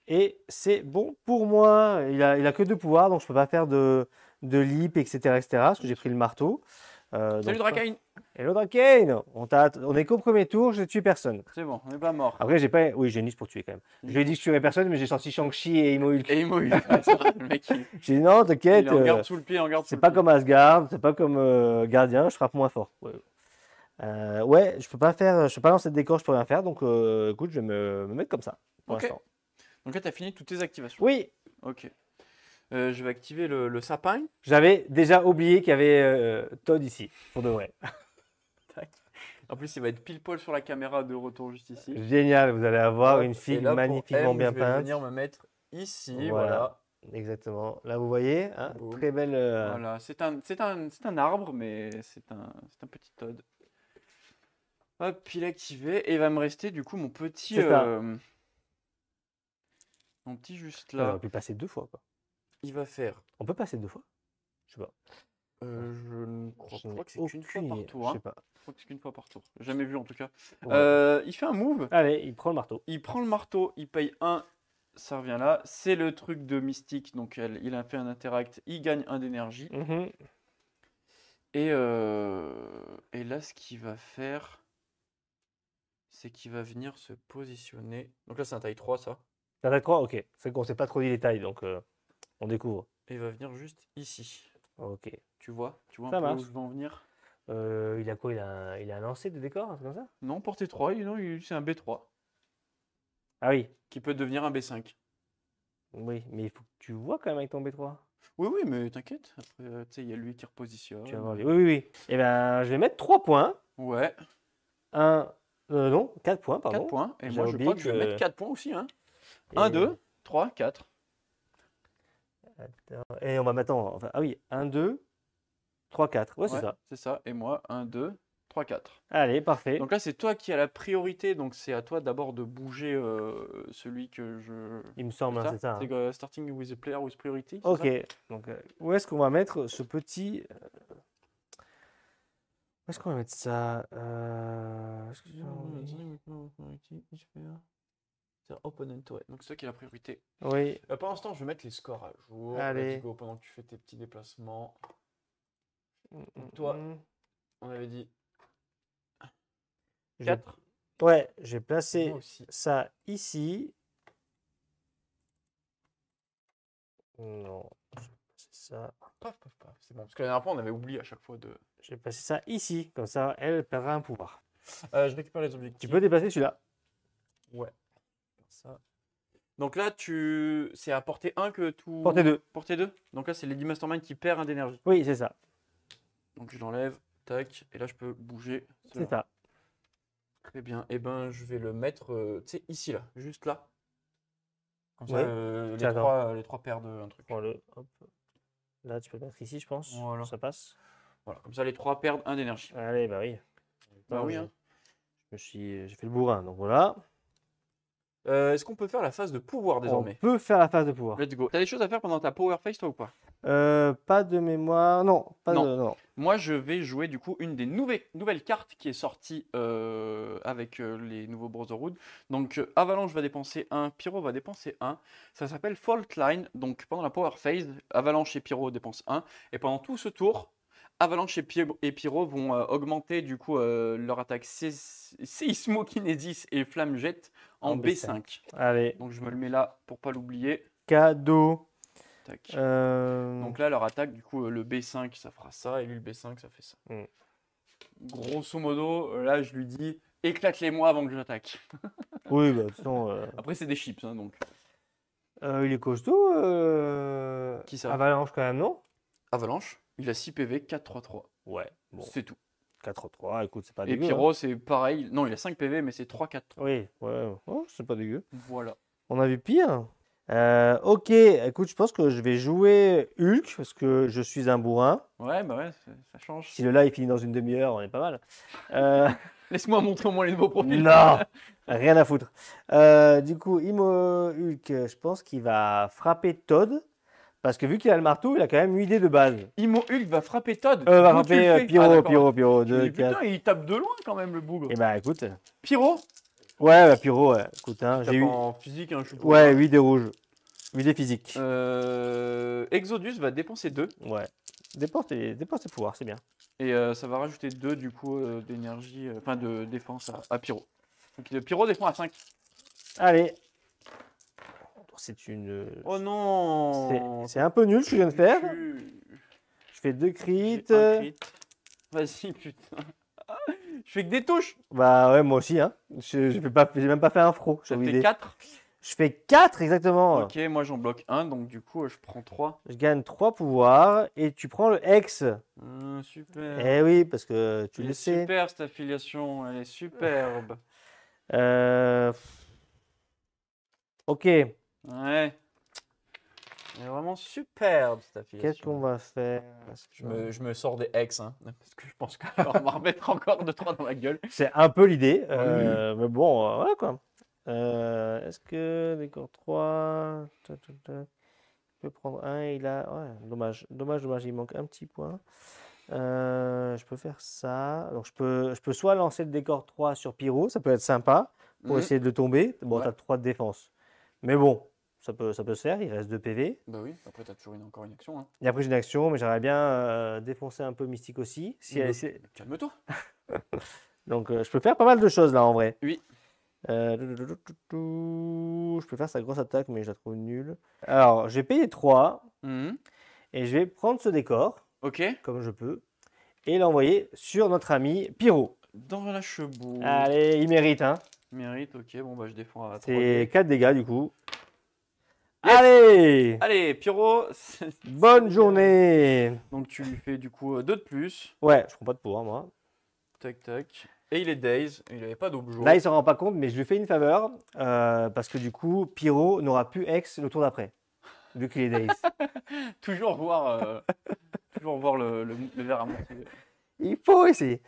et c'est bon pour moi. Il a que 2 pouvoirs, donc je peux pas faire de leap, etc., parce que j'ai pris le marteau. Salut Donc, Drakain! hello Drakane! On est qu'au premier tour, je tue personne. C'est bon, on n'est pas mort. Après, j'ai pas. Oui, j'ai Nice pour tuer quand même. Je lui ai dit que je tuerais personne, mais j'ai sorti Shang-Chi et Imo Hulk. Et il m'a eu. C'est vrai, le mec, J'ai dit non, t'inquiète. il est en garde sous le pied, en garde sous C'est le pas pied. comme Asgard, c'est pas comme Gardien, je frappe moins fort. Ouais, ouais, je peux pas lancer de décor, je peux rien faire, donc écoute, je vais me mettre comme ça pour Ok. l'instant. Donc là, tu as fini toutes tes activations. Oui, Ok. Je vais activer le sapin. j'avais déjà oublié qu'il y avait Todd ici, pour de vrai. Tac. En plus, il va être pile poil sur la caméra de retour juste ici. Génial, vous allez avoir Hop, une et figue là, pour magnifiquement M, bien je vais peinte. venir me mettre ici, Voilà. voilà. Exactement. Là, vous voyez, hein, Boum. très belle. Voilà, c'est un arbre, mais c'est un petit Todd. Hop, il est activé et il va me rester du coup mon petit, C'est ça. mon petit juste On aurait là. pu passer 2 fois, quoi. Il va faire. On peut passer 2 fois? Je sais pas. Je ne crois Je n'ai pas que c'est qu'une fois aucune par idée, tour. je Hein. sais pas. Je crois que c'est qu'une fois par tour. Jamais vu en tout cas. Ouais. Il fait un move. Allez, il prend le marteau. Il prend le marteau. Il paye 1. Ça revient là. C'est le truc de mystique. Donc il a fait un interact. Il gagne 1 d'énergie. Mhm. Et là, ce qu'il va faire, c'est qu'il va venir se positionner. Donc là, c'est un taille 3, ça. T'as d'accord? Ok. C'est qu'on s'est pas trop dit les tailles, donc on découvre. Et il va venir juste ici. Ok. Tu vois Ça un peu où marche. je veux en venir? Il a quoi? Il a un lancer de décor, un truc comme ça? Non, portée 3, c'est un B3. Ah oui. Qui peut devenir un B5. Oui, mais il faut que tu vois quand même avec ton B3. Oui, oui, mais t'inquiète. Après, tu sais, il y a lui qui repositionne. Tu vas voir. Oui, oui, oui. Eh ben, je vais mettre 3 points. Ouais, 4 points, 4 pardon. points. Et J'ai moi, je oublié crois que je vais que- mettre 4 points aussi. Hein. Et- 1, 2, 3, 4. Attends, et on va mettre enfin, ah oui, 1, 2, 3, 4. Ouais, c'est Ouais, ça. c'est ça. Et moi, 1, 2, 3, 4. Allez, parfait. Donc là, c'est toi qui as la priorité. Donc c'est à toi d'abord de bouger celui que je. Il me semble, hein, c'est ça. Hein. C'est starting with a player with priority. c'est Ok. ça Donc, où est-ce qu'on va mettre ce petit. Où est-ce qu'on va mettre ça? Est-ce que j'ai envie- C'est opponent, ouais. Donc c'est toi qui as la priorité. Oui. Pour l'instant, je vais mettre les scores à jour. Allez. Let's go pendant que tu fais tes petits déplacements. Donc, toi, On avait dit je- 4. Ouais, j'ai placé Moi aussi. ça ici. Non, c'est ça. Paf, paf, paf. C'est bon. Parce que la dernière fois, on avait oublié à chaque fois de. J'ai placé ça ici. Comme ça, elle perdra un pouvoir. Je récupère les objectifs. Tu peux déplacer celui-là. Ouais. Ça. Donc là, c'est à portée 1 que tout. Portée 2. Portée 2. Donc là, c'est Lady Mastermind qui perd 1 d'énergie. Oui, c'est ça. Donc je l'enlève. Tac. Et là, je peux bouger. C'est ça. Très bien. Et ben, je vais le mettre, tu sais, ici, là. Juste là. Comme ça, Ouais. les trois perdent un truc. Prends-le. Hop. Là, tu peux le mettre ici, je pense. Voilà. Ça passe. Voilà. Comme ça, les 3 perdent 1 d'énergie. Allez, bah oui. Bah oui, je- hein. J'ai fait le bourrin, donc voilà. Est-ce qu'on peut faire la phase de pouvoir désormais? On peut faire la phase de pouvoir. Let's go. T'as des choses à faire pendant ta power phase, toi, ou pas? Pas de mémoire. Non, pas Non. de. Non. Moi, je vais jouer du coup une des nouvelles cartes qui est sortie avec les nouveaux Brotherhood. Donc, Avalanche va dépenser 1, Pyro va dépenser 1. Ça s'appelle Fault Line. Donc, pendant la Power Phase, Avalanche et Pyro dépensent 1. Et pendant tout ce tour, Avalanche et Pyro vont augmenter du coup leur attaque Seismokinesis et Flamme Jet en En B5. Allez, Donc, je me le mets là pour pas l'oublier. cadeau. Tac. Euh, Donc là, leur attaque, du coup, le B5, ça fera ça, et lui, le B5, ça fait ça. Mm. Grosso modo, là, je lui dis, éclate-les-moi avant que j'attaque. Oui, bah, de toute façon, Après, c'est des chips, hein, donc. il est costaud. Qui ça? Avalanche quand même, non? Avalanche, il a 6 PV, 4-3-3. Ouais, bon, C'est tout. 4-3, écoute, c'est pas Et dégueu. Pyro, c'est pareil. Non, il a 5 PV, mais c'est 3-4-3. Oui, ouais, oh, c'est pas dégueu. Voilà. On a vu pire. Ok, écoute, je pense que je vais jouer Hulk parce que je suis un bourrin. Ouais, bah ouais, ça change. Si le live finit dans une demi-heure, on est pas mal. Euh, Laisse-moi montrer au moins les nouveaux profils. non, rien à foutre. Du coup, Imo Hulk, je pense qu'il va frapper Todd parce que vu qu'il a le marteau, il a quand même 8 dés de base. Imo Hulk va frapper Todd. Va D'où tu le frapper fais Pyro, Ah, d'accord. Pyro, Je me 2, dis, 4. putain, il tape de loin quand même, le bougre. Et bah écoute, Pyro ouais, bah Pyro, ouais. Écoute, hein, Tape j'ai eu en physique, hein, je suppose. ouais, 8 dés rouges. 8 dés physiques. Exodus va dépenser 2. Ouais. Dépense tes pouvoirs, c'est bien. Et ça va rajouter 2 du coup d'énergie, enfin de défense à Pyro. Donc Pyro défend à 5. Allez. C'est une. Oh non C'est un peu nul ce que je viens de faire. Tu- Je fais 2 crits. J'ai un crit. Vas-y, putain. Je fais que des touches. Bah ouais, moi aussi, hein. J'ai même pas fait un fro. Ça J'ai fait idée. 4. Je fais 4 exactement. Ok, moi j'en bloque 1, donc du coup je prends 3. Je gagne 3 pouvoirs et tu prends le X. Super. Eh oui, parce que tu Elle le est sais. super cette affiliation, elle est superbe. Euh, Ok, Ouais. Elle est vraiment superbe cette affiliation. qu'est-ce qu'on va faire? Je me sors des ex, hein, parce que je pense qu'on va me remettre encore 2-3 dans la gueule. C'est un peu l'idée. Oui. Mais bon, voilà quoi. Est-ce que décor 3, je peux prendre un, il a. Ouais, dommage, il manque un petit point. Je peux faire ça. Donc je peux soit lancer le décor 3 sur Pyro, ça peut être sympa pour Mhm. essayer de le tomber. Bon, Ouais. t'as 3 de défense. Mais bon, ça peut se faire, il reste 2 PV. Bah oui, après t'as toujours encore une action. Hein. Et après j'ai une action, mais j'aimerais bien défoncer un peu Mystique aussi. Calme-toi. Donc je peux faire pas mal de choses là en vrai. Oui. Je peux faire sa grosse attaque, mais je la trouve nulle. Alors, je vais payer 3 Mhm. et je vais prendre ce décor, Ok. comme je peux, et l'envoyer sur notre ami Pyro. Dans la chebou. Allez, il mérite, hein. Mérite, ok, bon bah je défends à 3. C'est 4 dégâts du coup. Yes. Allez, Allez, Pyro. bonne journée. Donc tu lui fais du coup 2 de plus. Ouais, je prends pas de pouvoir moi. Tac, tac. Et il est Daze, il avait pas d'objet. Là, il s'en rend pas compte, mais je lui fais une faveur parce que du coup, Pyro n'aura plus X le tour d'après, vu qu'il est Daze. toujours voir le verre à moitié. Il faut essayer.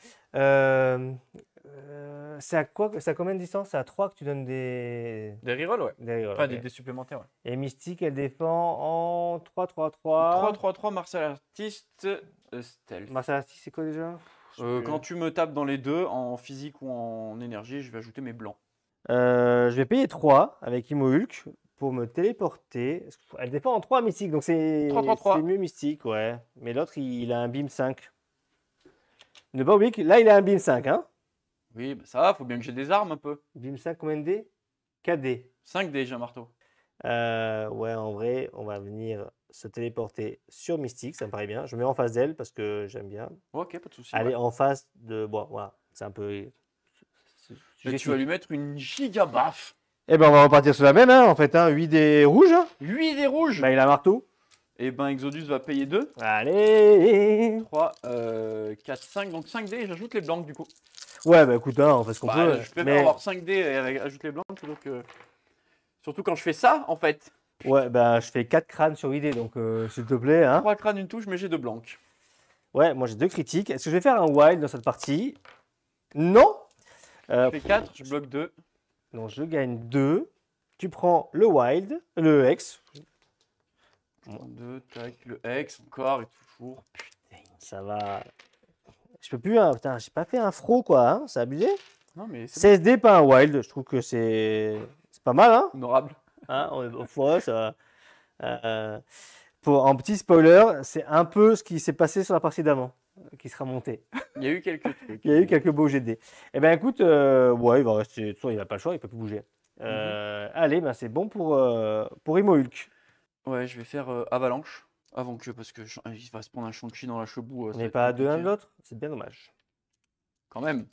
C'est à quoi? C'est à combien de distance? C'est à 3 que tu donnes des. Des rerolls, ouais. Des Enfin, ok. des supplémentaires, ouais. Et Mystique, elle défend en 3-3-3. 3-3-3, Martial Artiste, Stealth. Martial Artist, c'est quoi déjà? Quand tu me tapes dans les deux, en physique ou en énergie, je vais ajouter mes blancs. Je vais payer 3 avec Imo Hulk pour me téléporter. Elle défend en 3 Mystique, donc c'est 3-3-3. c'est mieux Mystique, ouais. Mais l'autre, il a un beam 5. Ne pas oublier que là, il a un beam 5, hein. Oui, bah ça va, faut bien que j'ai des armes un peu. Beam 5, combien de dés? 4 dés. 5 dés, j'ai un marteau. Ouais, en vrai, on va venir se téléporter sur Mystique, ça me paraît bien. Je me mets en face d'elle parce que j'aime bien. Ok, pas de soucis. Aller Ouais. en face de. Bon, voilà, c'est un peu. Mais tu vas lui mettre une giga baffe. Eh ben, on va repartir sur la même, hein, en fait. Hein, 8 des rouges. Hein. 8 des rouges. Bah, il a un marteau. Et ben Exodus va payer 2. Allez. 3, 4, 5. Donc 5 dés et j'ajoute les blancs du coup. Ouais, bah écoute, hein, on fait ce qu'on Bah, peut. je préfère Mais avoir 5 dés et ajoute les blancs plutôt que. Surtout quand je fais ça en fait. ouais, bah je fais 4 crânes sur 8 dés, donc s'il te plaît. Hein. 3 crânes, une touche, mais j'ai 2 blancs. Ouais, moi j'ai 2 critiques. Est-ce que je vais faire un wild dans cette partie? Non. Je fais 4, je bloque 2. Donc je gagne 2. Tu prends le wild, le X. 2, tac, le X encore et toujours. Putain. Ça va. Je peux plus. Hein. Putain, j'ai pas fait un fro quoi. Hein. C'est abusé. Non mais c'est 16 dés, pas un wild. Je trouve que c'est pas mal. Hein. honorable. Hein, ouais, ça en petit spoiler, c'est un peu ce qui s'est passé sur la partie d'avant, qui sera monté. Il y a eu quelques trucs. Il y a eu quelques beaux GD. Eh ben écoute, ouais, il va rester. De toute façon, il n'a pas le choix, il peut plus bouger. Allez, ben c'est bon pour Imo Hulk. Ouais, je vais faire Avalanche. Avant que, parce que il va se prendre un Shang-Chi dans la chebou. On Ça va n'est être pas à 2-1 compliqué, de l'autre? C'est bien dommage. quand même.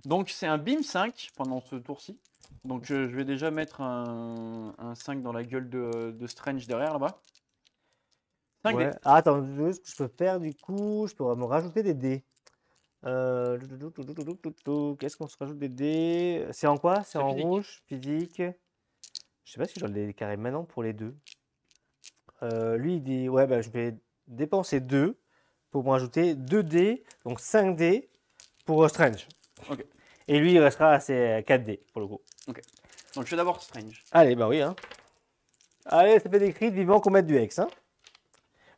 Donc c'est un Beam 5 pendant ce tour-ci. Donc je vais déjà mettre un 5 dans la gueule de Strange derrière là-bas. 5 Ouais. dés. Ah, attends, ce que je peux faire du coup, je pourrais me rajouter des dés. Qu'est-ce qu'on se rajoute des dés? C'est en quoi? C'est C'est en physique. rouge, physique. Je sais pas si je dois le décarrer maintenant pour les deux. Lui, il dit, ouais, bah, je vais dépenser 2 pour me rajouter 2 dés, donc 5 dés pour Strange. Ok. Et lui, il restera à ses 4 dés pour le coup. Ok. Donc je fais d'abord Strange. Allez, bah oui, hein. Allez, ça fait des crits, vivant qu'on mette du hex, hein.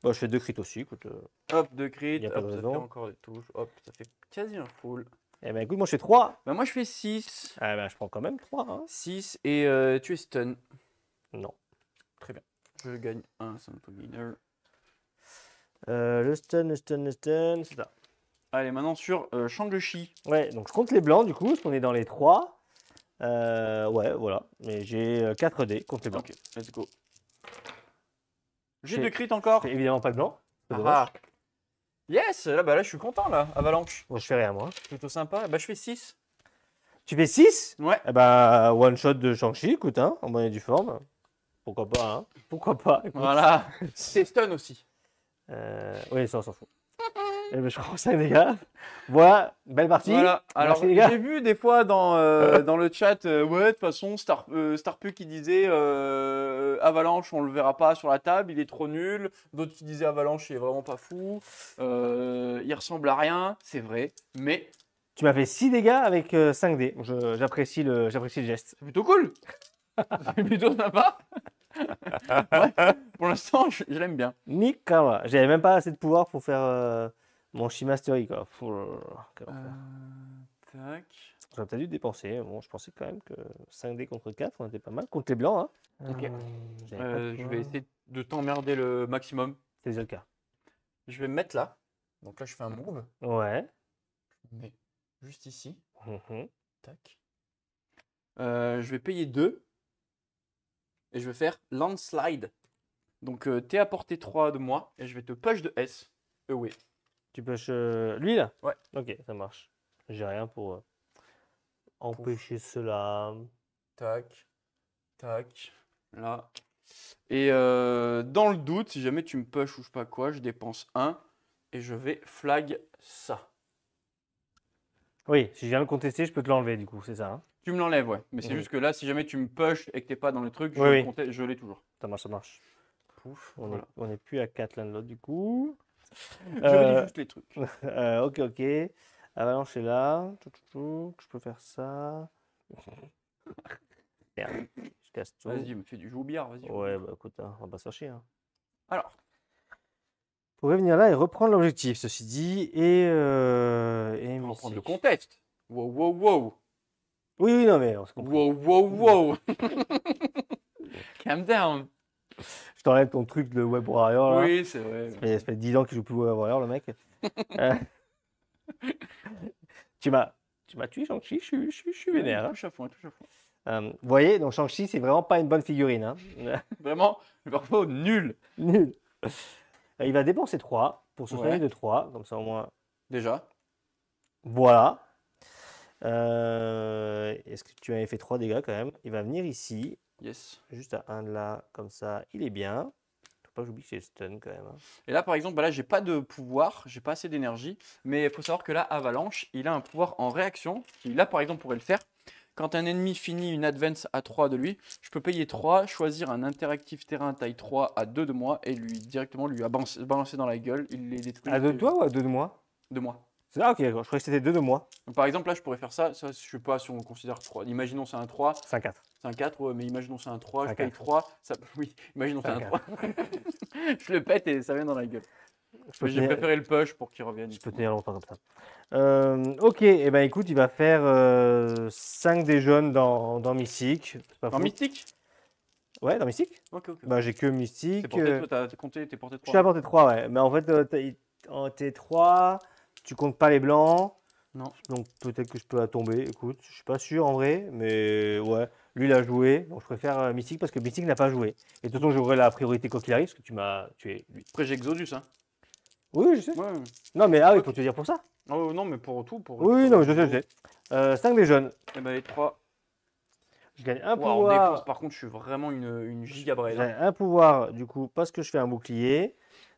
Bon, je fais 2 crits aussi, écoute. Hop, 2 crits. Y a pas de Hop, ça fait raison. encore des touches. Hop, ça fait quasi un full. Eh ben écoute, moi je fais 3. Bah moi je fais 6. Ah ben je prends quand même 3, hein. 6 et tu es stun. Non. Très bien. Je gagne un Santo Gainer. Le stun, c'est ça. Allez, maintenant sur Shang-Chi. Ouais, donc je compte les blancs du coup, parce qu'on est dans les 3. Ouais, voilà. Mais j'ai 4 dés, compte les blancs. Ok, let's go. J'ai J'ai- 2 crits encore. Je fais évidemment pas de blanc. C'est Ah dommage. ah. Yes, là je suis content là. Avalanche. Bon, je fais rien moi. Plutôt sympa. Bah je fais 6. Tu fais 6? Ouais. Eh bah, one shot de Shang-Chi, écoute, hein, en bonne et due forme. Pourquoi pas, hein. Pourquoi pas, écoute. Voilà. C'est stun aussi. Oui, ça, on s'en fout. Eh ben, je prends 5 dégâts. Voilà, belle partie. Voilà. Alors Merci, les gars. j'ai vu des fois dans le chat, ouais, de toute façon, Starpu qui disait Avalanche, on le verra pas sur la table, il est trop nul. D'autres qui disaient Avalanche, il est vraiment pas fou. Il ressemble à rien, c'est vrai, mais Tu m'as fait 6 dégâts avec 5 dés. J'apprécie le geste. c'est plutôt cool. C'est plutôt sympa. Ouais, pour l'instant, je l'aime bien. Nickel. J'avais même pas assez de pouvoir pour faire mon Shimastery, quoi. Quel enfer. Tac. J'aurais peut-être dû dépenser. Bon, je pensais quand même que 5 dés contre 4, on était pas mal. Contre les blancs, hein. Ok. J'avais pas de Je vais pouvoir. essayer de t'emmerder le maximum. C'est déjà le cas. Je vais me mettre là. Donc là, je fais un move. Ouais. Mais juste ici. Mhm. Tac. Je vais payer 2. Et je vais faire Landslide. Donc t'es à portée 3 de moi. Et je vais te push de S. Oui. Tu pêches lui là? Ouais. Ok, ça marche. J'ai rien pour empêcher cela. Tac. Tac. Là. Et dans le doute, si jamais tu me push ou je sais pas quoi, je dépense 1. Et je vais flag ça. Oui, si je viens le contester, je peux te l'enlever du coup, c'est ça, hein. Tu me l'enlèves, ouais. Mais c'est Mhm. juste que là, si jamais tu me push et que t'es pas dans le truc, Oui, oui. je l'ai toujours. Ça marche, ça marche. Pouf. On Voilà. est plus à 4 l'un de l'autre du coup. Je relis juste les trucs. Ok, ok. Avalanche est là. Je peux faire ça. Merde, je casse tout. Vas-y, me fais du joue-billard, vas-y. Ouais, bah écoute, hein, on va pas se faire chier, hein. Alors, Pour revenir là et reprendre l'objectif, ceci dit, et on va prendre le mystique. contexte. Wow, wow, wow. Oui, oui, non, mais on se comprend. Wow, wow, wow. Calm down. Je t'enlève ton truc de Web Warrior là. Oui, c'est vrai. Ça fait 10 ans qu'il joue plus Web Warrior, le mec. Euh, tu m'as tué, Shang-Chi, je suis vénère, hein. Touche à fond, touche à fond. Vous voyez, donc Shang-Chi, c'est vraiment pas une bonne figurine, hein. Vraiment, parfois nul. Nul. Il va dépenser 3 pour se soigner Ouais. de 3, comme ça au moins. Déjà. Voilà. Est-ce que tu avais fait 3 dégâts quand même? Il va venir ici, Yes. juste à 1 de là, comme ça, il est bien. Faut pas que j'oublie que j'ai le stun quand même, hein. Et là, par exemple, bah là, j'ai pas de pouvoir, j'ai pas assez d'énergie. Mais il faut savoir que là, Avalanche, il a un pouvoir en réaction, qui là, par exemple, pourrait le faire. Quand un ennemi finit une advance à 3 de lui, je peux payer 3, choisir un interactif terrain taille 3 à 2 de moi et directement lui balancer dans la gueule. Il les détruit. À 2 de toi ou à 2 de moi? De moi. C'est ça, ok, d'accord. Je croyais que c'était 2 de moi. Donc, par exemple, là, je pourrais faire ça. Ça, je sais pas si on le considère 3. Imaginons c'est un 3. C'est un 4. C'est un 4, ouais, mais imaginons c'est un 3. Un Je paye 4. 3. Ça... Oui, imaginons c'est Un un 3. Je le pète et ça vient dans la gueule. peux J'ai tenir- préféré le push pour qu'il revienne. Je peux tenir longtemps comme ça. Ok, et ben écoute, il va faire 5 des jaunes dans Mystique. C'est pas En fou. mystique? Ouais, dans Mystique. Ok, ok. Bah, j'ai que Mystique. T'es porté, toi, t'as compté, t'es porté Je suis 3. à portée 3, ouais. Mais en fait, en T3, tu comptes pas les blancs. Non. Donc peut-être que je peux la tomber. Écoute, je suis pas sûr en vrai, mais ouais. Lui, il a joué. Donc je préfère Mystique parce que Mystique n'a pas joué. Et de toute façon, j'aurai la priorité quoi qu'il arrive parce que tu m'as tué lui. Après, j'ai Exodus, hein. Oui, je sais. Ouais. Non, mais ah oui, Ok. pour te dire pour ça. Oh non, mais pour tout. Pour Oui, non, mais je sais. 5 des jeunes. Et ben les 3. Je gagne un Wow, en défense, pouvoir. par contre, je suis vraiment une giga braise. J'ai un pouvoir du coup parce que je fais un bouclier.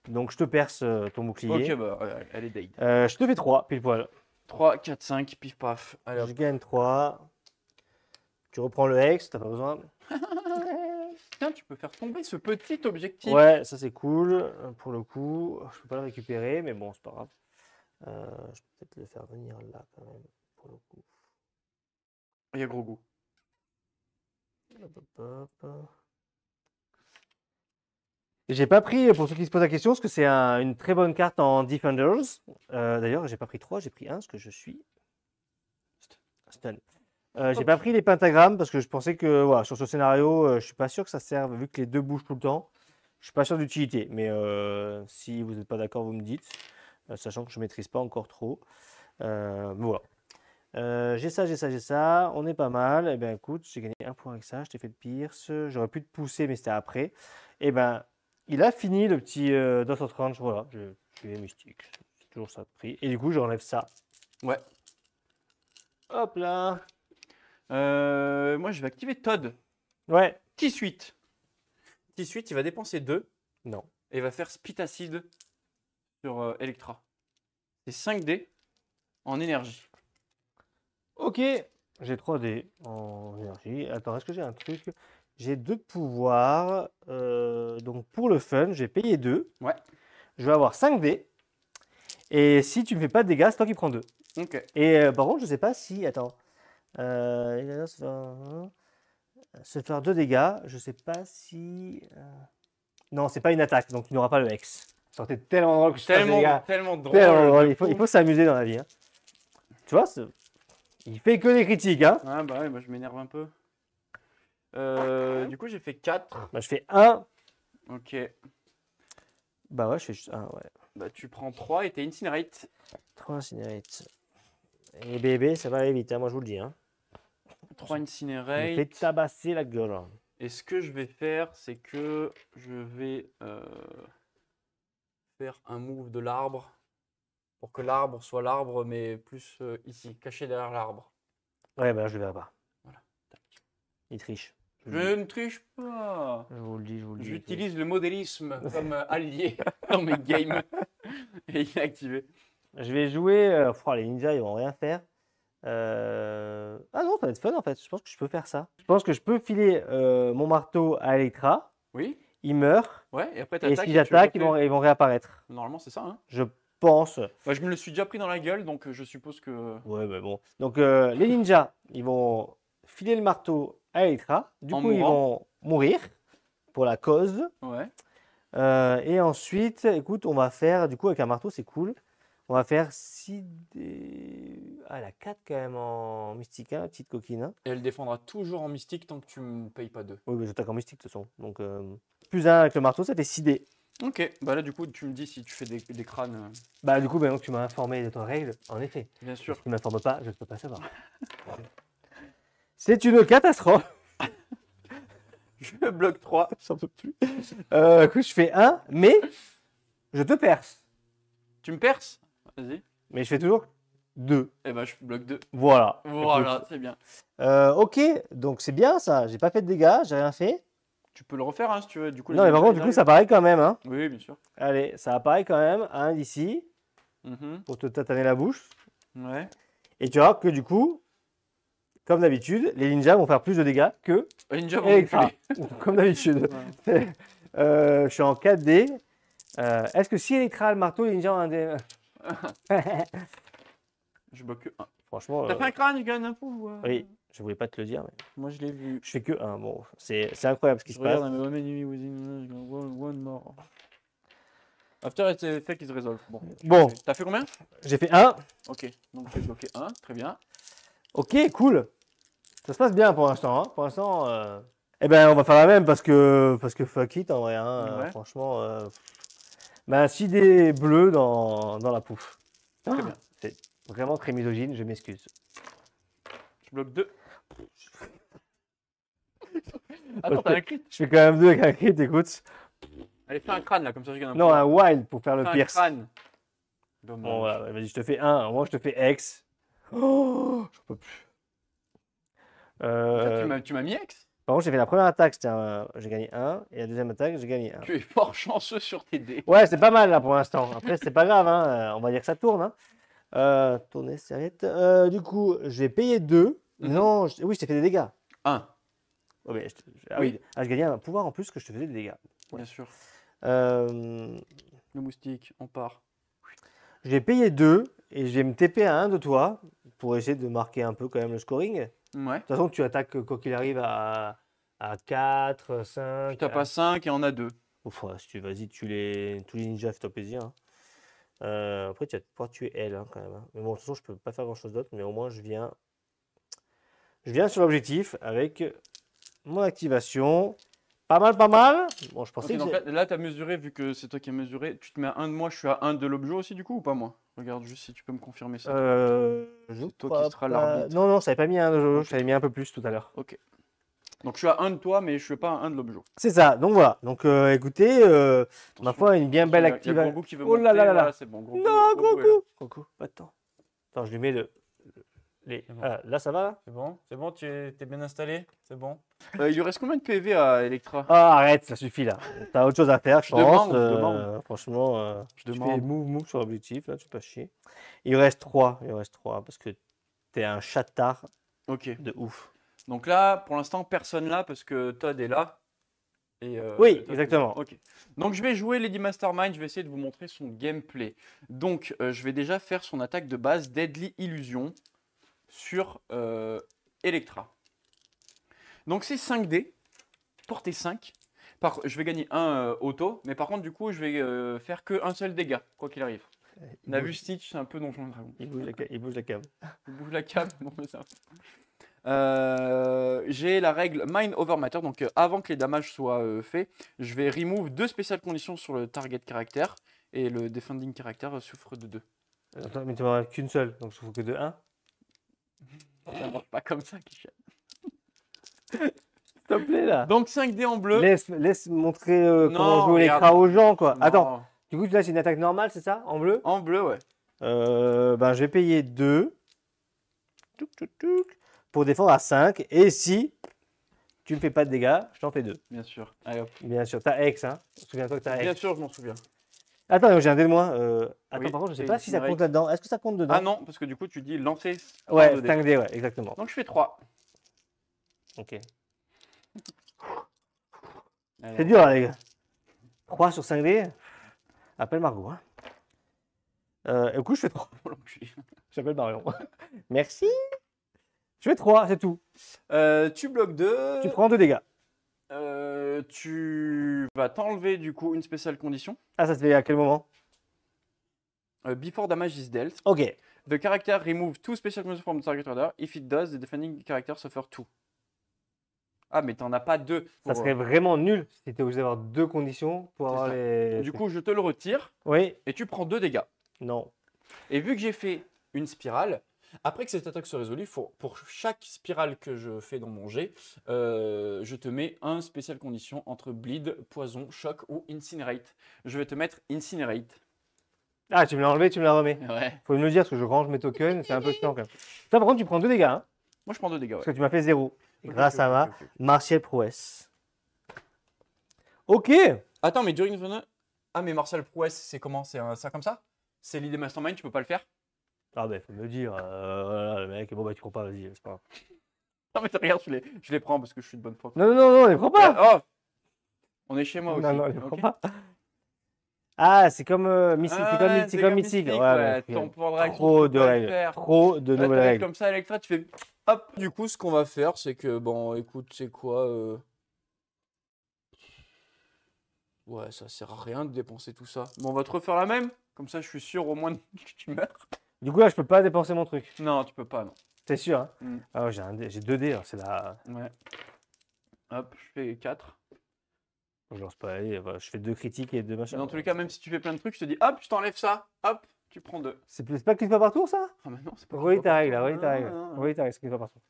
Donc je te perce ton bouclier. Ok, bah elle est dead. Je te fais 3 pile poil. 3, 4, 5, pif paf. Allez hop. Je gagne 3. Tu reprends le hex, t'as pas besoin. Tiens, tu peux faire tomber ce petit objectif. Ouais, ça c'est cool. Pour le coup, je peux pas le récupérer, mais bon, c'est pas grave. Je peux peut-être le faire venir là quand même. Pour le coup. Il y a gros goût. Hop, hop, hop. J'ai pas pris, pour ceux qui se posent la question, parce que c'est une très bonne carte en Defenders. D'ailleurs, j'ai pas pris 3, j'ai pris 1, parce que je suis stun. J'ai pas pris les pentagrammes, parce que je pensais que voilà, sur ce scénario, je suis pas sûr que ça serve, vu que les deux bougent tout le temps. Je suis pas sûr d'utilité, mais si vous n'êtes pas d'accord, vous me dites, sachant que je maîtrise pas encore trop. Mais voilà. J'ai ça, on est pas mal. Eh bien, écoute, j'ai gagné un point avec ça, je t'ai fait le pierce. J'aurais pu te pousser, mais c'était après. Eh ben, il a fini le petit Dot Range. Voilà, je suis mystique. C'est toujours ça de prix. Et du coup, j'enlève ça. Ouais. Hop là. Moi, je vais activer Todd. Ouais. T-Suite. T-Suite, il va dépenser 2 Non. et il va faire Spit Acid sur Electra. C'est 5 dés en énergie. Ok. J'ai 3 dés en énergie. Attends, est-ce que j'ai un truc? J'ai 2 de pouvoir. Donc, pour le fun, j'ai payé 2. Ouais. Je vais avoir 5 dés. Et si tu me fais pas de dégâts, c'est toi qui prends 2. Ok. Et par contre, je sais pas si. Attends. Il va se faire 2 dégâts. Je sais pas si. Non, c'est pas une attaque, donc tu n'auras pas le hex. Ça aurait été tellement drôle que je fasse des dégâts. Tellement drôle. Tellement drôle. du coup. Il faut s'amuser dans la vie. Hein. Tu vois, il fait que des critiques. Hein. Ah bah ouais, moi je m'énerve un peu. Du coup, j'ai fait 4. Bah, je fais 1. Ok. Bah ouais, je fais juste 1. Ouais. Bah tu prends 3 et t'es Incinerate. 3 Incinerate. Et bébé, ça va aller vite, hein, moi je vous le dis. Hein. 3 Il me Incinerate. fait tabasser la gueule. Et ce que je vais faire, c'est que je vais faire un move de l'arbre pour que l'arbre soit l'arbre, mais plus ici, caché derrière l'arbre. Ouais, bah je le verrai pas. Voilà. Il triche. Je ne triche pas. Je vous le dis, je vous le dis. J'utilise le modélisme comme allié dans mes games. Et il est activé. Je vais jouer. Les ninjas, ils vont rien faire. Ah non, ça va être fun en fait. Je pense que je peux faire ça. Je pense que je peux filer mon marteau à Electra. Oui. Il meurt. Ouais, et après Et t'attaques. si j'attaque, ils vont réapparaître. Normalement, c'est ça. Hein. Je pense. Bah, je me le suis déjà pris dans la gueule, donc je suppose que. Ouais, mais bon. Donc les ninjas, ils vont filer le marteau à Electra. Du En coup, ils vont mourir pour la cause. Ouais. Et ensuite, écoute, on va faire, du coup, avec un marteau, c'est cool. On va faire 6 des. Ah, elle a 4 quand même en mystique, hein, la petite coquine. Hein. Et elle défendra toujours en mystique tant que tu me payes pas 2. Oui, mais j'attaque en mystique de toute façon. Donc, plus 1 avec le marteau, ça fait 6 dés. Ok, bah là du coup tu me dis si tu fais des crânes. Bah, du coup, maintenant que tu m'as informé de ton règle, en effet. Bien sûr. Si tu ne m'informes pas, je ne peux pas savoir. C'est une catastrophe. Je bloque 3. J'en peux plus. Écoute, je fais 1, mais je te perce. Tu me perces? Vas-y. Mais je fais toujours 2. Eh ben je bloque 2. Voilà. Voilà, Écoute. c'est bien. Ok, donc c'est bien ça. J'ai pas fait de dégâts, j'ai rien fait. Tu peux le refaire hein, si tu veux. Du coup, Non, mais par contre, du coup, ça apparaît quand même. Hein. Oui, bien sûr. Allez, ça apparaît quand même, un d'ici, pour te tataner la bouche. Ouais. Et tu verras que du coup, comme d'habitude, les ninjas vont faire plus de dégâts que Ninja vont Electra. reculer. Comme d'habitude. Ouais. Je suis en 4D. Est-ce que si Electra a le marteau, les ninjas ont un dé? Je bloque que 1. Franchement. T'as fait un crâne, je gagne un pouvoir. Oui, je voulais pas te le dire, mais Moi je l'ai vu. je fais que 1. Bon, c'est incroyable ce qui Je se passe. regarde un enemy within one more. After it's effect is resolved. Bon. T'as fait combien? J'ai fait 1. Ok, donc j'ai bloqué 1, très bien. Ok, cool. Ça se passe bien pour l'instant. Hein. Pour l'instant, eh ben, on va faire la même parce que fuck it en vrai. Hein. Ouais. Franchement, ben, 6 dés bleus dans la pouffe. Très bien. C'est Vraiment très misogyne, je m'excuse. Je bloque 2. Attends, t'as un crit. Je fais quand même 2 avec un crit, écoute. Allez, fais un crâne là, comme ça je gagne un Non, pouvoir. un wild pour faire le Fais un pierce. crâne. Bon, Dommage. voilà, vas-y, je te fais un. Moi, je te fais X. Oh, je peux plus. Putain, tu m'as mis X. Par contre, j'ai fait la première attaque, j'ai gagné 1. Et la deuxième attaque, j'ai gagné 1. Tu es fort chanceux sur tes dés. Ouais, c'est pas mal là pour l'instant. Après, c'est pas grave, hein. On va dire que ça tourne. Hein. Tourner, serviette. Du coup, j'ai payé 2. Mhm. Non, oui, je t'ai fait des dégâts. 1, Oh, mais Oui. oui. Ah, je gagnais un pouvoir en plus que je te faisais des dégâts. Ouais. bien sûr. Euh, Le moustique, on part. J'ai payé 2 et je vais me TP à 1 de toi pour essayer de marquer un peu quand même le scoring. De Ouais. toute façon, tu attaques quoi qu'il arrive à 4, 5. Tu tapes à 5 et on a 2. Ouf, ouais, si tu vas-y, tous les ninjas, fais-toi plaisir. Hein. Après, tu vas pouvoir tuer elle hein, quand même. Hein. Mais bon, de toute façon, je peux pas faire grand-chose d'autre, mais au moins, je viens sur l'objectif avec mon activation. Pas mal, pas mal. Bon, je pensais Ok, que donc là tu as mesuré, vu que c'est toi qui as mesuré, tu te mets à 1 de moi, je suis à 1 de l'objet aussi du coup ou pas moi? Regarde juste si tu peux me confirmer ça. je C'est toi crois qui seras pas- l'arbitre. Non, non, je n'avais pas mis un de jeu, Ok. je t'avais mis un peu plus tout à l'heure. Ok. Donc je suis à 1 de toi, mais je suis pas à 1 de l'objet. C'est ça, donc voilà. Donc écoutez, ma foi, une bien belle Il y a activation. Gros Goût qui veut Oh là monter, là là voilà, là. c'est bon. Non, gros Goût est là. coup. Gros coup, pas de temps. Attends, je lui mets les. C'est bon. Ah, là, ça va là? C'est bon, tu es bien installé, c'est bon. Il lui reste combien de PV à Electra? Ah, arrête, ça suffit là. T'as autre chose à faire, je pense. demande, je demande. Franchement, Je tu fais demande. move sur l'objectif, là, tu peux pas chier. Il reste 3, parce que t'es un chatard Ok. de ouf. Donc là, pour l'instant, personne là parce que Todd est là. Et, Oui, Todd, exactement. Ok. Donc je vais jouer Lady Mastermind, je vais essayer de vous montrer son gameplay. Donc je vais déjà faire son attaque de base, Deadly Illusion, sur Electra. Donc c'est 5D, portée 5. Je vais gagner un auto, mais par contre du coup je vais faire qu'un seul dégât, quoi qu'il arrive. On a vu Stitch, c'est un peu Donjon et Dragon. Il bouge la cave. Il bouge la cave, non mais ça. J'ai la règle Mind Over Matter, donc avant que les damages soient faits, je vais remove 2 spéciales conditions sur le target caractère et le defending caractère souffre de 2. Attends, mais tu n'en as qu'une seule, donc il faut que de 1. Ça marche pas comme ça, Kishan. S'il te plaît là. Donc 5D en bleu. Laisse montrer comment Non, jouer les regarde. cras aux gens quoi. Non. Attends, du coup là c'est une attaque normale, c'est ça? En bleu? En bleu, ouais. Ben, je vais payer 2 pour défendre à 5. Et si tu me fais pas de dégâts, je t'en fais 2. Bien sûr. Allez, hop. Bien sûr, t'as X, hein. Souviens-toi que t'as Bien X. sûr, je m'en souviens. Attends, j'ai un dé de moins. Attends, Oui, par contre, je sais c'est pas si ça Incinerate. compte là-dedans. Est-ce que ça compte dedans? Ah non, parce que du coup, tu dis lancer. Ouais, 5 de dés. 5D, ouais, exactement. Donc je fais 3. Ok. Allez, C'est dur, hein, les gars. 3 sur 5D. Appelle Margot. Hein. Et du coup, je fais 3. J'appelle Marion. Merci. Je fais 3, c'est tout. Tu bloques 2. Tu prends 2 dégâts. Tu vas t'enlever du coup une spéciale condition. Ah, ça se fait à quel moment? Before damage is dealt, Ok. the character remove 2 special conditions from the target order. If it does, the defending character suffer 2. Ah, mais t'en as pas 2. Ça serait vraiment nul si tu étais obligé d'avoir 2 conditions pour avoir ça. les. Du coup, je te le retire Oui, et tu prends 2 dégâts. non. Et vu que j'ai fait une spirale, après que cette attaque soit résolue, pour chaque spirale que je fais dans mon jet, je te mets un spécial condition entre bleed, poison, choc ou incinerate. Je vais te mettre incinerate. Ah, tu me l'as enlevé, tu me l'as remis. Ouais. Faut me le dire parce que je range mes tokens, c'est un peu chiant quand même. Toi, par contre, tu prends 2 dégâts, hein, Moi, je prends 2 dégâts. Ouais. parce que tu m'as fait 0. Ok, Grâce ok, à ok, ma ok, ok. Martial prouesse. Ok. Attends, mais during the... Ah, mais Martial prouesse, c'est comment? C'est ça comme ça? C'est l'idée mastermind, tu peux pas le faire? Ah, ben, faut me le dire. Voilà, le mec, bon, bah, tu crois pas, vas-y, c'est pas grave. Non, mais regarde, je les prends parce que je suis de bonne foi. Non, non, non, non, les prends pas. Oh! On est chez moi aussi. Non, non, les ok. prends pas. Ah, c'est comme Mystique, Ah, c'est comme ouais, Mystique, comme Mystique. Ouais, ouais, mais ton pouvoir de réaction, trop tu de peux pas le règles, faire. trop de Là, nouvelles t'arrives règles. comme ça, Electra, tu fais hop. Du coup, ce qu'on va faire, c'est que, bon, écoute, c'est quoi Ouais, ça sert à rien de dépenser tout ça. Bon, on va te refaire la même. Comme ça, je suis sûr au moins que tu meurs. Du coup, là, je peux pas dépenser mon truc. Non, tu peux pas, non. C'est sûr, hein. Mm. Ah, ouais, j'ai 2 dés, alors c'est là. Ouais. Hop, je fais 4. Je lance pas, allez, je fais 2 critiques et 2 machins. Dans tous les cas, même si tu fais plein de trucs, je te dis hop, je t'enlève ça. Hop, tu prends 2. C'est pas qu'une fois par tour, ça? Ah, mais non, c'est pas Relis une ta fois règle, par tour. relis ta règle. Non, non, non. Relis ta règle, c'est qu'une fois par tour.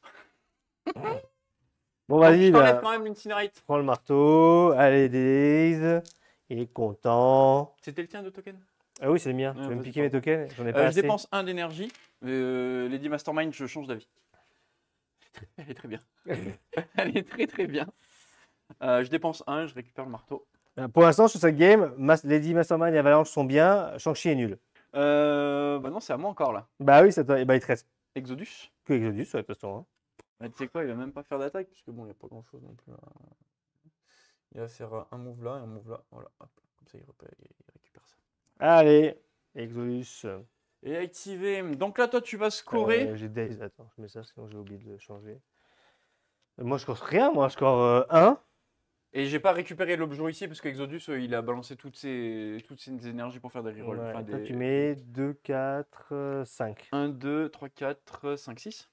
Bon, Donc, vas-y, je t'enlève là. quand même l'Incinerate. Prends le marteau. Allez, Days. Il est content. C'était le tien de token? Ah oui, c'est le mien. Ouais, Tu veux me vas-y, piquer mes pardon. tokens? J'en ai pas Je assez. dépense 1 d'énergie. Lady Mastermind, je change d'avis. Elle est très bien. Elle est très très bien. Je dépense 1, je récupère le marteau. Pour l'instant, sur cette game, Lady Mastermind et Avalanche sont bien. Shang-Chi est nul. Bah non, c'est à moi encore là. Bah oui, ça il te reste Exodus. que Exodus, ouais, de toute façon. Hein. Bah, tu sais quoi, il va même pas faire d'attaque, puisque bon, il n'y a pas grand chose non plus. Il va faire un move là et un move là. Voilà, hop. Comme ça, il récupère ça. Allez, Exodus. Et activé. Donc là, toi, tu vas scorer. J'ai Days. Attends, je mets ça, sinon j'ai oublié de le changer. Moi, je score rien. Moi, je score 1. Et j'ai pas récupéré l'objet ici, parce que Exodus, il a balancé toutes ses énergies pour faire des rerolls. Ouais, Enfin, toi, des... tu mets 2, 4, 5. 1, 2, 3, 4, 5, 6.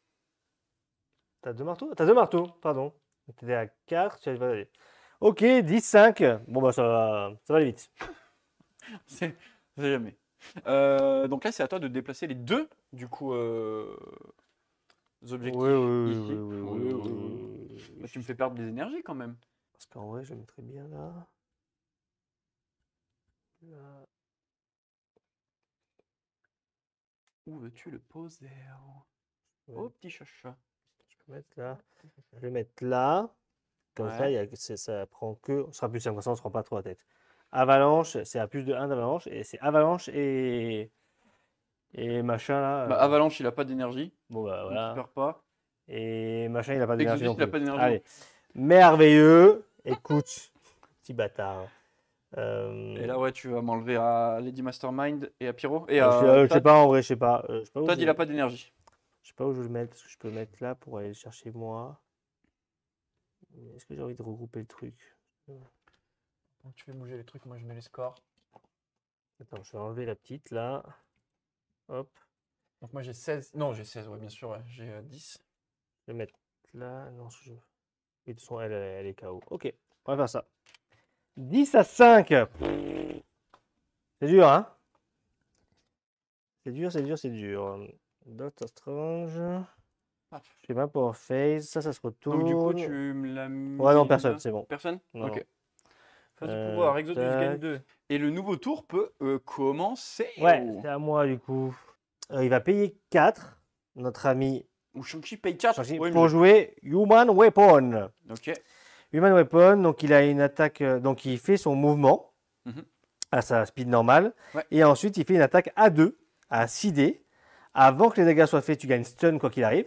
T'as 2 marteaux? T'as 2 marteaux, pardon. T'étais à 4, tu vas aller. Ok, 10, 5. Bon, bah, ça va aller vite. C'est jamais. Donc là, c'est à toi de déplacer les deux, du coup, objectifs Oui, ici. oui. Bah, tu me fais perdre des énergies quand même. Parce qu'en vrai, je le mettrais bien là. Là. Où veux-tu le poser? Ouais. Oh, petit chacha. Je peux mettre là. Je vais mettre là. Comme ça, Ouais. ça prend que. On sera plus simple, comme ça, on ne se prend pas trop la tête. Avalanche, c'est à plus de 1 d'avalanche. Et c'est avalanche et machin là. Bah, Avalanche, il a pas d'énergie. Bon, bah Donc il voilà. perd pas. Et machin, il n'a pas d'énergie Exodus, non il a plus. pas d'énergie. Allez. Merveilleux. Écoute, petit bâtard. Et là, ouais, tu vas m'enlever à Lady Mastermind et à Pyro. Et je sais Todd. pas en vrai, je sais pas. Je sais pas où Todd, je- il a pas d'énergie. Je sais pas où je vais le mettre. Est-ce que je peux le mettre là pour aller le chercher moi? Est-ce que j'ai envie de regrouper le truc? Donc tu fais bouger les trucs, moi je mets les scores. Attends, je vais enlever la petite là. Hop. Donc moi j'ai 16. Non, j'ai 16, ouais, bien sûr, ouais. J'ai 10. Je vais mettre là. Non, et de toute façon, elle est KO. Ok, on va faire ça. 10 à 5. C'est dur, hein? C'est dur. Doctor Strange. Paf. Je fais pas pour phase. Ça se retourne. Donc du coup, tu me l'as mis. Ouais, non, personne, c'est bon. Personne? Non, Ok. non. Phase du pouvoir, Exodus gagne tac. 2. Et le nouveau tour peut commencer. Ouais, c'est à moi du coup. Il va payer 4, notre ami Ou Shang-Chi paye 4. Shang-Chi, Ouais, pour mais- jouer Human Weapon. Ok. Human Weapon, donc il a une attaque, donc il fait son mouvement Mhm. à sa speed normale, Ouais. et ensuite il fait une attaque à 2, à 6D. Avant que les dégâts soient faits, tu gagnes stun quoi qu'il arrive.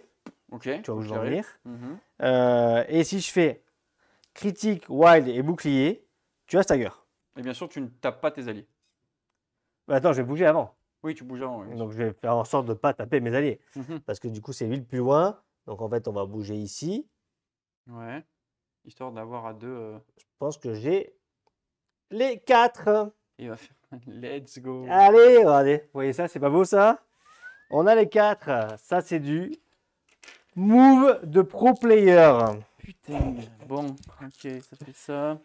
Ok. Tu vois où je veux en j'arrive. venir. Mhm. Et si je fais critique, wild et bouclier, tu as stagger. Et bien sûr, tu ne tapes pas tes alliés. Bah, attends, je vais bouger avant. Oui, tu bouges avant. oui. Donc je vais faire en sorte de ne pas taper mes alliés. Mhm. Parce que du coup, c'est lui le plus loin. Donc en fait, on va bouger ici. Ouais. Histoire d'avoir à 2. Je pense que j'ai les 4. Il va faire. Let's go. Allez, regardez. Vous voyez ça, c'est pas beau ça? On a les 4. Ça, c'est du move de pro player. Putain. Bon, ok, ça fait ça.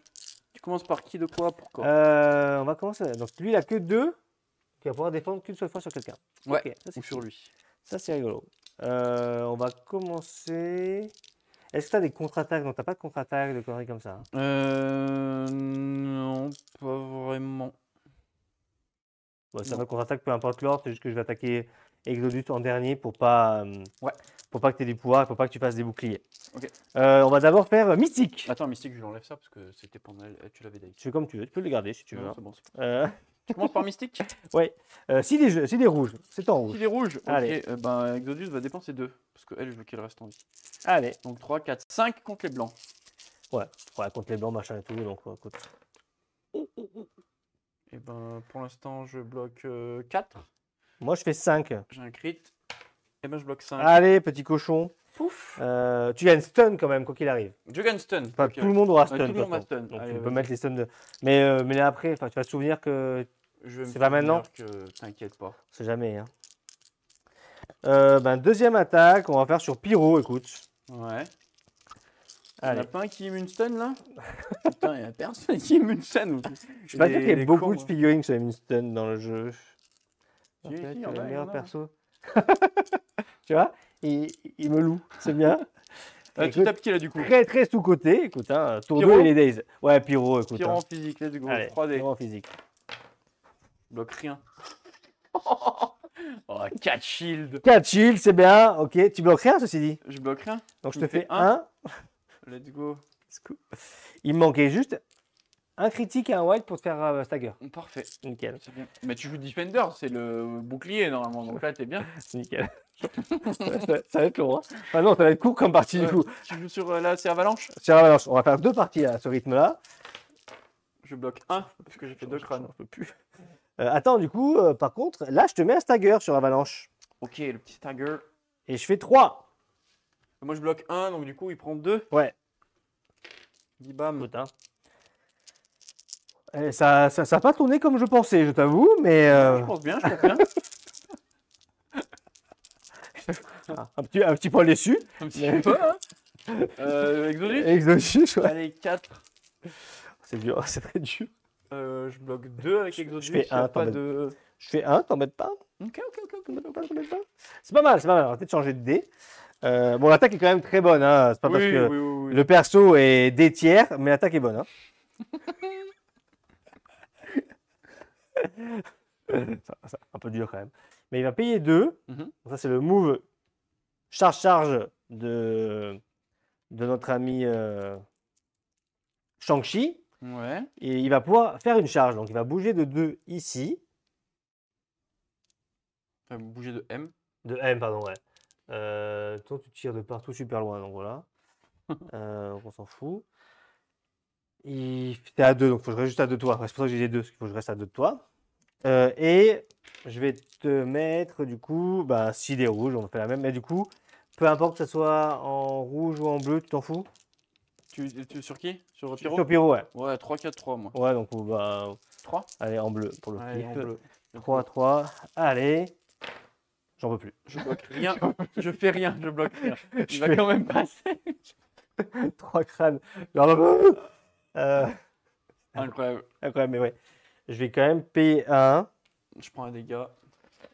Tu commences par qui, de quoi, pourquoi? On va commencer. Donc lui, il a que 2. Il va pouvoir défendre qu'une seule fois sur quelqu'un. Ouais, Ok, ça, c'est ou sur cool. lui. Ça, c'est rigolo. On va commencer. Est-ce que tu as des contre-attaques? Non, tu n'as pas de contre-attaque, de conneries comme ça. Hein. Non, pas vraiment. Bon, ça Non. va contre-attaque, peu importe l'ordre. C'est juste que je vais attaquer Exodus en dernier pour pas, Ouais. pour pas que tu aies du pouvoir, pour pas que tu fasses des boucliers. Ok. On va d'abord faire Mystique. Attends, Mystique, je lui enlève ça parce que c'était pendant. Tu l'avais d'ailleurs. Tu fais comme tu veux. Tu peux le garder si tu veux. Non, Hein. c'est bon. Euh, Tu commences par Mystique? si des rouges, c'est en rouge. S'il est rouge, Allez. ok, ben Exodus va dépenser 2. Parce que elle, je veux qu'elle reste en vie. Allez. Donc 3, 4, 5 contre les blancs. Ouais, contre les blancs, machin et tout. Donc, écoute. Et ben pour l'instant, je bloque 4. Moi, je fais 5. J'ai un crit. Et ben je bloque 5. Allez, petit cochon. Pouf. Tu gagnes stun quand même, quoi qu'il arrive. Je gagne stun. Enfin, Ok. tout le monde aura Ouais, stun. tout le de toute monde a façon. stun. Donc, Allez, tu peux vas-y. mettre les stuns de. Mais là, après, tu vas te souvenir que. Je vais me C'est pas souvenir maintenant que t'inquiète pas. On sait jamais. Hein. Deuxième attaque, on va faire sur Pyro, écoute. Ouais. Il y en Allez. a pas un qui immune stun là? Putain, il y a personne qui immune stun. Je suis pas sûr qu'il y ait beaucoup de figurines sur les stun dans le jeu. Si, C'est si, vrai il que y en le a, il y meilleur en a. perso. Tu vois, il me loue, c'est bien. Tu Écoute, tapes qui là du coup? très très sous-côté. Écoute, hein, tour Pyro 2 et les Days. Ouais, Pyro, écoute. Pyro Hein. en physique, let's go. Allez, 3D. Pyro en physique. Je bloque rien. Oh, 4 shield. 4 shields, c'est bien. Ok, tu bloques rien, ceci dit. Je bloque rien. Donc Tu je me te fais fais 1. Let's go. Il me manquait juste un critique et un white pour te faire stagger. Parfait. Nickel. C'est bien. Mais tu joues Defender, c'est le bouclier normalement. Donc là, t'es bien. Nickel. Ça va être long. Hein. Enfin non, ça va être court comme partie du coup. Tu joues sur là, c'est Avalanche? Sur Avalanche, on va faire 2 parties à ce rythme-là. Je bloque 1 parce que j'ai fait 2 crânes. J'en peux plus. Attends, du coup, par contre, là, je te mets un stagger sur Avalanche. Ok, le petit stagger. Et je fais 3. Moi, je bloque 1, donc du coup, il prend 2. Ouais. Dis bam. Écoute, hein. Et ça a pas tourné comme je pensais, je t'avoue, mais Je pense bien, je pense bien. un petit poil déçu. Un petit peu, hein. Exodus. Exodus, ouais. Allez, 4. C'est dur, c'est très dur. Je bloque 2 avec Exodus. Je fais y a un, pas t'embête. de... Je fais 1, t'embêtes pas. Ok. T'embête pas. C'est pas mal, c'est pas mal. On va peut-être changer de dé. Bon, l'attaque est quand même très bonne, hein. C'est pas parce que oui. le perso est D tiers, mais l'attaque est bonne, hein. C'est un peu dur quand même. Mais il va payer 2. Mhm. Ça, c'est le move charge de notre ami Shang-Chi. Ouais. Et il va pouvoir faire une charge. Donc, il va bouger de 2 ici. Ça va bouger de M. De M, pardon, ouais. Toi, tu tires de partout super loin, donc voilà. Donc on s'en fout. C'est à 2, donc il faut que je reste juste à 2 de toi. Ouais, c'est pour ça que j'ai dit 2, parce qu'il faut que je reste à 2 de toi. Et je vais te mettre, du coup, 6 dés rouges, on fait la même. Mais du coup, peu importe que ce soit en rouge ou en bleu, tu t'en fous? Tu sur qui? Sur Pyro? Sur Pyro, ouais. Ouais, 3-4-3, moi. Ouais, donc 3? allez, en bleu pour le Allez, en flip. bleu. 3-3, allez. J'en peux plus. Je bloque rien. Je fais rien, je bloque rien. Je Il va fais quand même passer. 3 crânes. J'en peux plus. Incroyable. Incroyable, mais ouais. Je vais quand même payer 1. Je prends un dégât.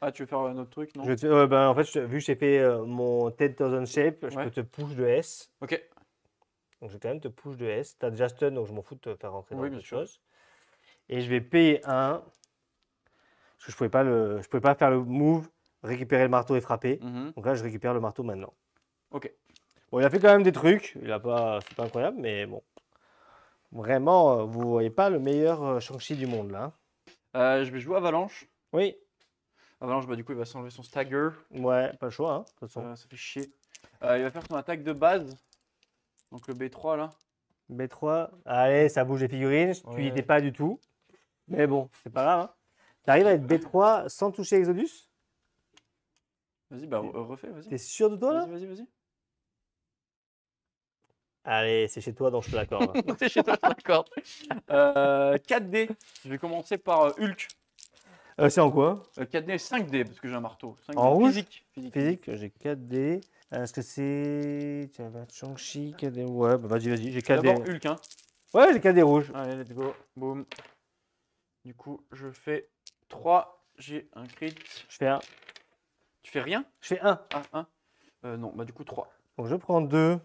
Ah, tu veux faire un autre truc, non? Je vais te en fait, vu que j'ai fait mon 10,000 shape, je Ouais. peux te push de S. Ok. Donc je vais quand même te push de S. Tu as déjà stun, donc je m'en fous de te faire rentrer dans Oui, quelque bien sûr. chose. Et je vais payer 1. Parce que je pouvais pas faire le move, récupérer le marteau et frapper. Mhm. Donc là, je récupère le marteau maintenant. Ok. Bon, il a fait quand même des trucs. C'est pas incroyable, mais bon. Vraiment, vous voyez pas le meilleur Shang-Chi du monde là. Je vais jouer Avalanche. Oui, Avalanche, du coup, il va s'enlever son stagger. ouais, pas le choix, hein, de toute façon. Ça fait chier. Il va faire son attaque de base. Donc le B3 là. B3, allez, ça bouge les figurines. Tu y Ouais. étais pas du tout. Mais bon, c'est pas grave. Hein. Tu arrives à être B3 sans toucher Exodus? Vas-y, refais, vas-y. T'es sûr de toi là? Vas-y. Allez, c'est chez toi, donc je te l'accorde. C'est chez toi, je t'accorde. 4D. Je vais commencer par Hulk. C'est en quoi? 4D et 5D parce que j'ai un marteau. 5D. En rouge? Physique. Physique, j'ai 4D. Est-ce que c'est. Tiens, Shang-Chi, 4D. Ouais, vas-y, j'ai 4D. D'abord Hulk, hein. Ouais, j'ai 4D rouge. Allez, let's go. Boum. Du coup, je fais 3. J'ai un crit. Je fais 1. Tu fais rien? Je fais 1. Ah, 1. Non, du coup 3. Donc je prends 2.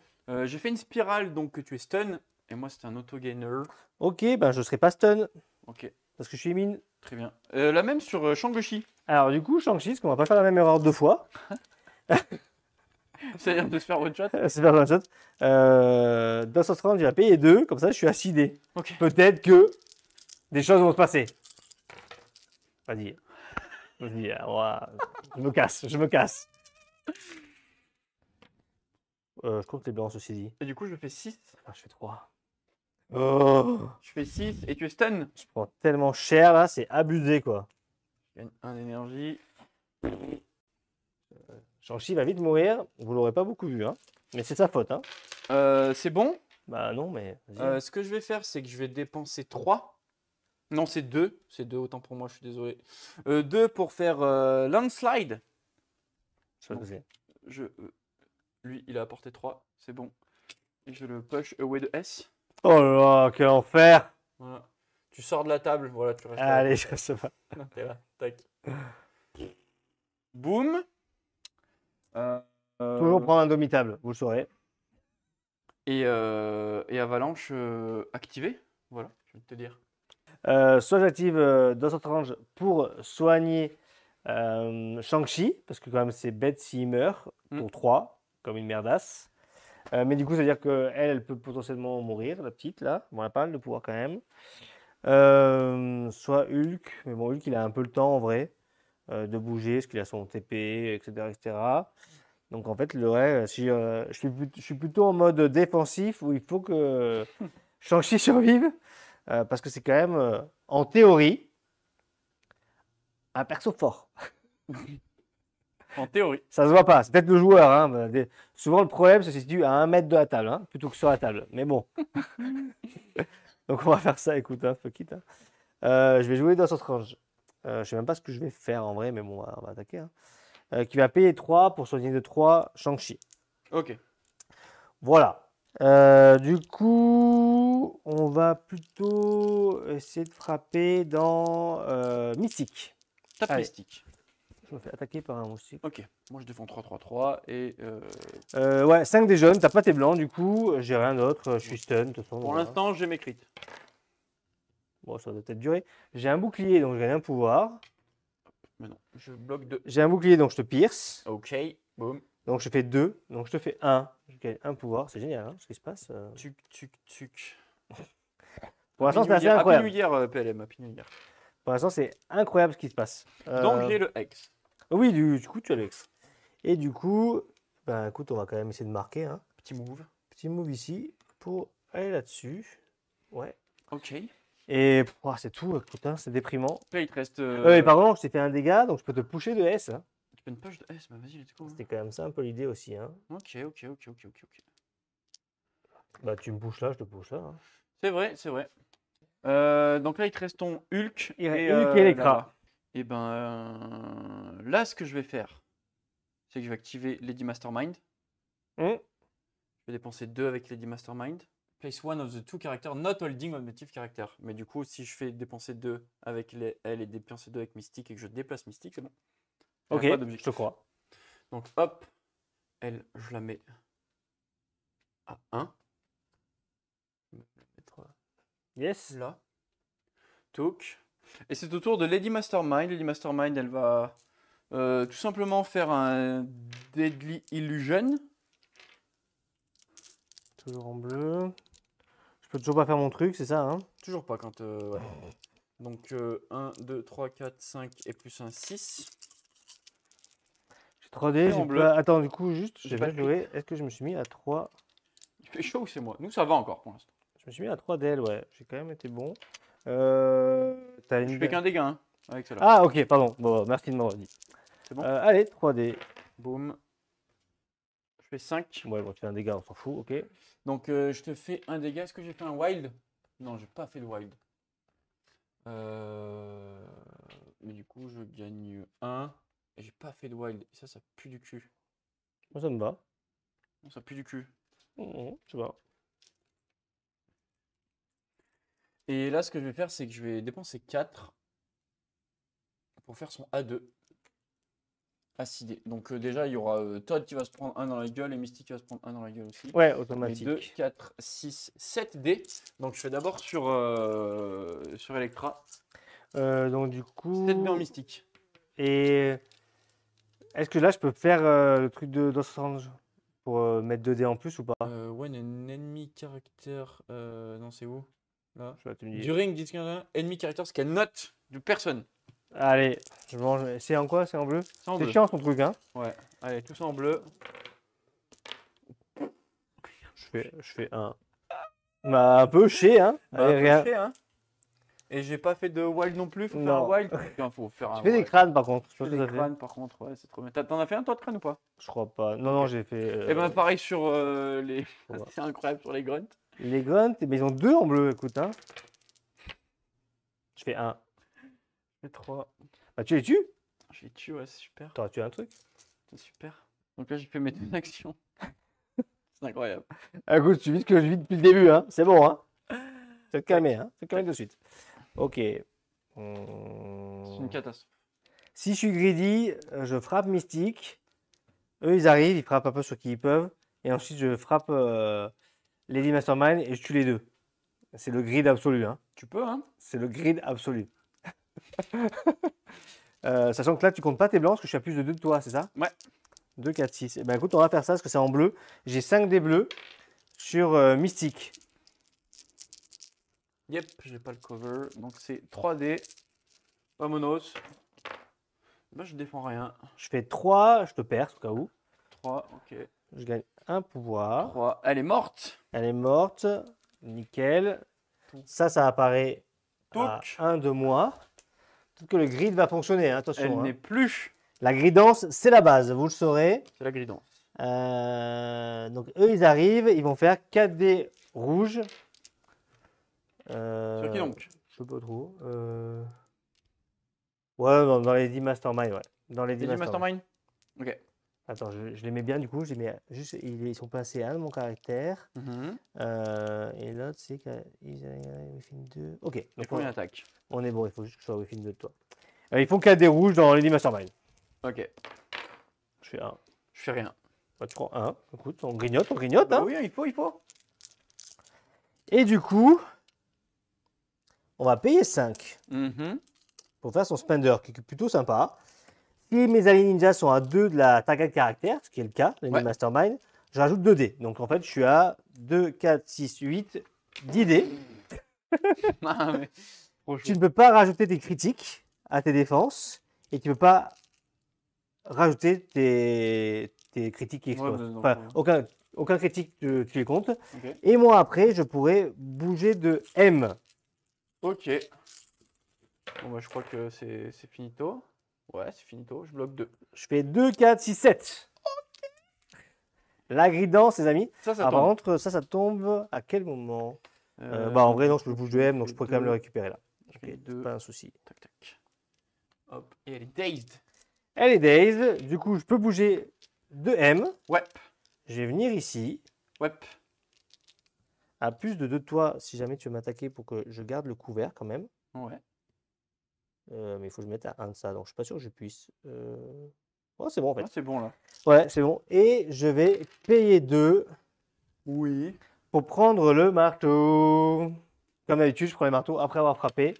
J'ai fait une spirale, donc tu es stun. Et moi, c'est un auto-gainer. Ok, je serai pas stun. Ok, Parce que je suis mine. très bien. La même sur Shangoshi. Alors, du coup, Shang-Chi, parce qu'on va pas faire la même erreur 2 fois. C'est-à-dire de se faire one shot. C'est pas one shot. 230, il va payer 2. Comme ça, je suis à 6 dés. Ok. Peut-être que des choses vont se passer. Vas-y. Vas-y, je me casse. Je compte les blancs, ceci dit. Et du coup, je fais 6. Ah, je fais 3. Oh, Je fais 6 et tu es stun. je prends tellement cher là, c'est abusé quoi. Je gagne 1 d'énergie. Shang-Chi va vite mourir. Vous l'aurez pas beaucoup vu, hein. Mais c'est sa faute, hein. C'est bon. Bah non, mais vas-y. Ce que je vais faire, c'est que je vais dépenser 3. Non, c'est 2. C'est 2, autant pour moi, je suis désolé. 2 pour faire landslide. Je sais pas ce que c'est. Lui, il a apporté 3. C'est bon. Et je le push away de S. Oh là là, quel enfer. Voilà. Tu sors de la table. Voilà, tu restes là. Allez, je reste pas. T'es là. Tac. Boom. Euh, Toujours prendre Indomitable, vous le saurez. et Avalanche activé. Voilà, je vais te dire. Soit j'active Dose of Range pour soigner Shang-Chi, parce que quand même c'est bête s'il meurt, pour 3, comme une merdasse. Mais du coup, ça veut dire qu'elle, elle peut potentiellement mourir, la petite, là. Bon, elle a pas mal de pouvoir quand même. Soit Hulk, mais bon, Hulk, il a un peu le temps en vrai de bouger, parce qu'il a son TP, etc., etc. Donc en fait, le vrai, si, je suis plutôt en mode défensif où il faut que Shang-Chi survive, parce que c'est quand même, en théorie, un perso fort. En théorie. Ça se voit pas, c'est peut-être le joueur. Hein, souvent, le problème se situe à 1 mètre de la table, hein, plutôt que sur la table. Mais bon. Donc on va faire ça, écoute, hein, fuck it, hein. Je vais jouer dans ce range. Je sais même pas ce que je vais faire en vrai, mais bon, on va attaquer, hein. Qui va payer 3 pour soigner de 3 Shang-Chi. Ok. Voilà. Du coup, on va plutôt essayer de frapper dans Mystique. Tape Allez. mystique. Je me fais attaquer par un moustique. Ok. Moi, je défends 3-3-3 et. Ouais, 5 des jeunes, t'as pas tes blancs, du coup, j'ai rien d'autre, je suis stun, de toute façon. Pour voilà. l'instant, j'ai mes crits. Bon, ça doit peut-être durer. J'ai un bouclier, donc je gagne un pouvoir. Mais non, je bloque 2. J'ai un bouclier, donc je te pierce. Ok. Boum. Donc je fais 2, donc je te fais 1. Je gagne un pouvoir, c'est génial, hein, ce qui se passe. Tuc, tuc, tuc. Pour l'instant, c'est assez Happy incroyable. New Year, PLM. Happy New Year. Pour l'instant, c'est incroyable ce qui se passe. Donc, j'ai le X. Oui, du coup, tu as l'ex. Et du coup, ben écoute, on va quand même essayer de marquer, hein. Petit move. Petit move ici pour aller là-dessus. Ouais. Ok. Et c'est tout, écoute, hein, c'est déprimant. Là, il te reste. Pardon, je t'ai fait un dégât, donc je peux te pusher de S, hein. Tu peux une push de S, bah vas-y, let's go. C'était quand même ça un peu l'idée aussi, hein. Ok, ok, ok, ok, ok, ok. Bah tu me pushes là, je te push là, hein. C'est vrai, c'est vrai. Donc là, il te reste ton Hulk Il reste et Hulk et Elektra. là-bas. Et là, ce que je vais faire, c'est que je vais activer Lady Mastermind. Hum. Je vais dépenser 2 avec Lady Mastermind. Place one of the two characters not holding objective character. Mais du coup, si je fais dépenser 2 avec elle et dépenser 2 avec Mystique et que je déplace Mystique, c'est bon. Il y a Ok, pas je d'objectif. te crois. Donc hop, elle, je la mets à 1. Je vais la mettre Yes. là. Toc. Et c'est au tour de Lady Mastermind. Lady Mastermind, elle va tout simplement faire un Deadly Illusion. Toujours en bleu. Je peux toujours pas faire mon truc, c'est ça, hein? Toujours pas quand... ouais. Donc 1, 2, 3, 4, 5 et plus un 6. J'ai 3D, en j'ai bleu. pas... Attends, du coup, juste, J'ai j'ai pas pas de joué. Est-ce que je me suis mis à 3? Il fait chaud ou c'est moi? Nous, ça va encore pour l'instant. Je me suis mis à 3 DL, ouais. J'ai quand même été bon. T'as Je une... fais qu'un dégât hein, avec celle-là. Ah, ok, pardon. Bon, merci de m'avoir dit. C'est bon? Allez, 3D. Boum. Je fais 5. Ouais, bon, tu fais un dégât, on s'en fout, ok. Donc je te fais un dégât. Est-ce que j'ai fait un wild? Non, j'ai pas fait le wild. Mais du coup, je gagne 1. Et j'ai pas fait de wild. Et ça pue du cul. Moi, ça me va. Non, ça pue du cul. Je vois. Et là, ce que je vais faire, c'est que je vais dépenser 4 pour faire son A2. Acidé. Donc déjà, il y aura Todd qui va se prendre 1 dans la gueule et Mystique qui va se prendre 1 dans la gueule aussi. Ouais, Mais automatique. 2, 4, 6, 7 dés. Donc je fais d'abord sur Electra. Donc, du coup... 7 dés en Mystique. Et... Est-ce que là, je peux faire le truc de Dos Range pour mettre 2 dés en plus ou pas? When an enemy character... non, c'est où? Là. Je vais te le dire. During this enemy character cannot de personne. Allez, je mange. C'est en quoi? C'est en bleu? C'est en C'est bleu. chiant son truc, hein? Ouais. Allez, tout ça en bleu. Je fais un. Bah, un peu chier, hein? Bah, Allez, un peu rien. chier, hein. Et j'ai pas fait de wild non plus. Faut faire Non. un wild. Putain, faut faire un Je fais des wild. crânes par contre. Je Je sais fais pas des ce que ça fait. crânes par contre, ouais, c'est trop bien. T'en as fait un toi de crâne ou pas? Je crois pas. Non, non, j'ai fait. Et ben pareil sur les. Voilà. C'est incroyable sur les grunts. Les grunts, mais ils ont 2 en bleu, écoute, hein. Je fais 1. Les 3. Bah, tu les tues? Je les tue, ouais, c'est super. T'auras tué un truc? C'est super. Donc là, j'ai fait mes 2 actions. C'est incroyable. Ah, écoute, tu vis ce que je vis depuis le début, hein. C'est bon, hein. C'est calmé, hein. C'est calmé de suite. Ok. C'est une catastrophe. Si je suis greedy, je frappe Mystique. Eux, ils arrivent, ils frappent un peu sur qui ils peuvent. Et ensuite, je frappe Lady Mastermind et je tue les deux. C'est le grid absolu. Hein. Tu peux, hein? C'est le grid absolu. Sachant que là, tu comptes pas tes blancs parce que je suis à plus de 2 de toi, c'est ça? Ouais. 2, 4, 6. Et ben écoute, on va faire ça parce que c'est en bleu. J'ai 5 dés bleus sur Mystique. Yep, j'ai pas le cover. Donc c'est 3D. Vamonos. Bah, je défends rien. Je fais 3, je te perds au cas où. 3, ok. Je gagne un pouvoir. 3. Elle est morte. Elle est morte. Nickel. Ça apparaît à Touc. 1 de moi. Peut-être que le grid va fonctionner, hein, Elle attention. Hein. n'est plus. La gridance, c'est la base, vous le saurez. C'est la gridance. Donc eux, ils arrivent, ils vont faire 4 dés rouges. Sur qui donc? Je sais pas trop. Ouais, dans les 10 Mastermind, ouais. Dans les 10 Lady Mastermind. Mastermind. Ok. Attends, je les mets bien du coup. Je les mets juste, ils sont placés à 1 de mon caractère. Mhm. Et l'autre, c'est qu'ils arrivent within 2. Ok, Il donc faut une attaque. on est bon, il faut juste que je sois within 2 de toi. Ils font 4 dés rouges dans les 10 Mastermind. Ok. Je fais 1. Je fais rien. Bah, tu prends 1. Écoute, on grignote, Bah hein. oui, il faut. Et du coup, on va payer 5 Mhm. pour faire son spender, qui est plutôt sympa. Si mes alliés ninjas sont à 2 de la target caractère, ce qui est le cas, les Ouais. Mastermind, je rajoute 2 dés. Donc en fait, je suis à 2, 4, 6, 8, 10 dés. Ah, mais... trop Tu chaud. ne peux pas rajouter tes critiques à tes défenses et tu ne peux pas rajouter tes critiques qui Ouais, explosent. mais non, Enfin, ouais. aucun critique, tu les comptes. Ok. Et moi, après, je pourrais bouger de M. Ok. Bon, bah, je crois que c'est finito. Ouais, c'est finito. Je bloque 2. Je fais 2, 4, 6, 7. La gridance, les amis. Ça Par tombe. contre, ça tombe à quel moment Bah, en vrai, non, je peux bouger de M, donc je pourrais quand même le récupérer là. Je Ok, fais 2. pas un souci. Tac, tac. Hop. Et elle est dazed. Elle est dazed. Du coup, je peux bouger de M. Ouais. Je vais venir ici. Ouais. À plus de 2 de toi, si jamais tu veux m'attaquer pour que je garde le couvert quand même. Ouais. Mais il faut que je mette à 1 de ça, donc je suis pas sûr que je puisse. Oh, c'est bon en fait. Ah, c'est bon là. Ouais, c'est bon. Et je vais payer 2 Oui. pour prendre le marteau. Comme d'habitude, je prends les marteaux après avoir frappé.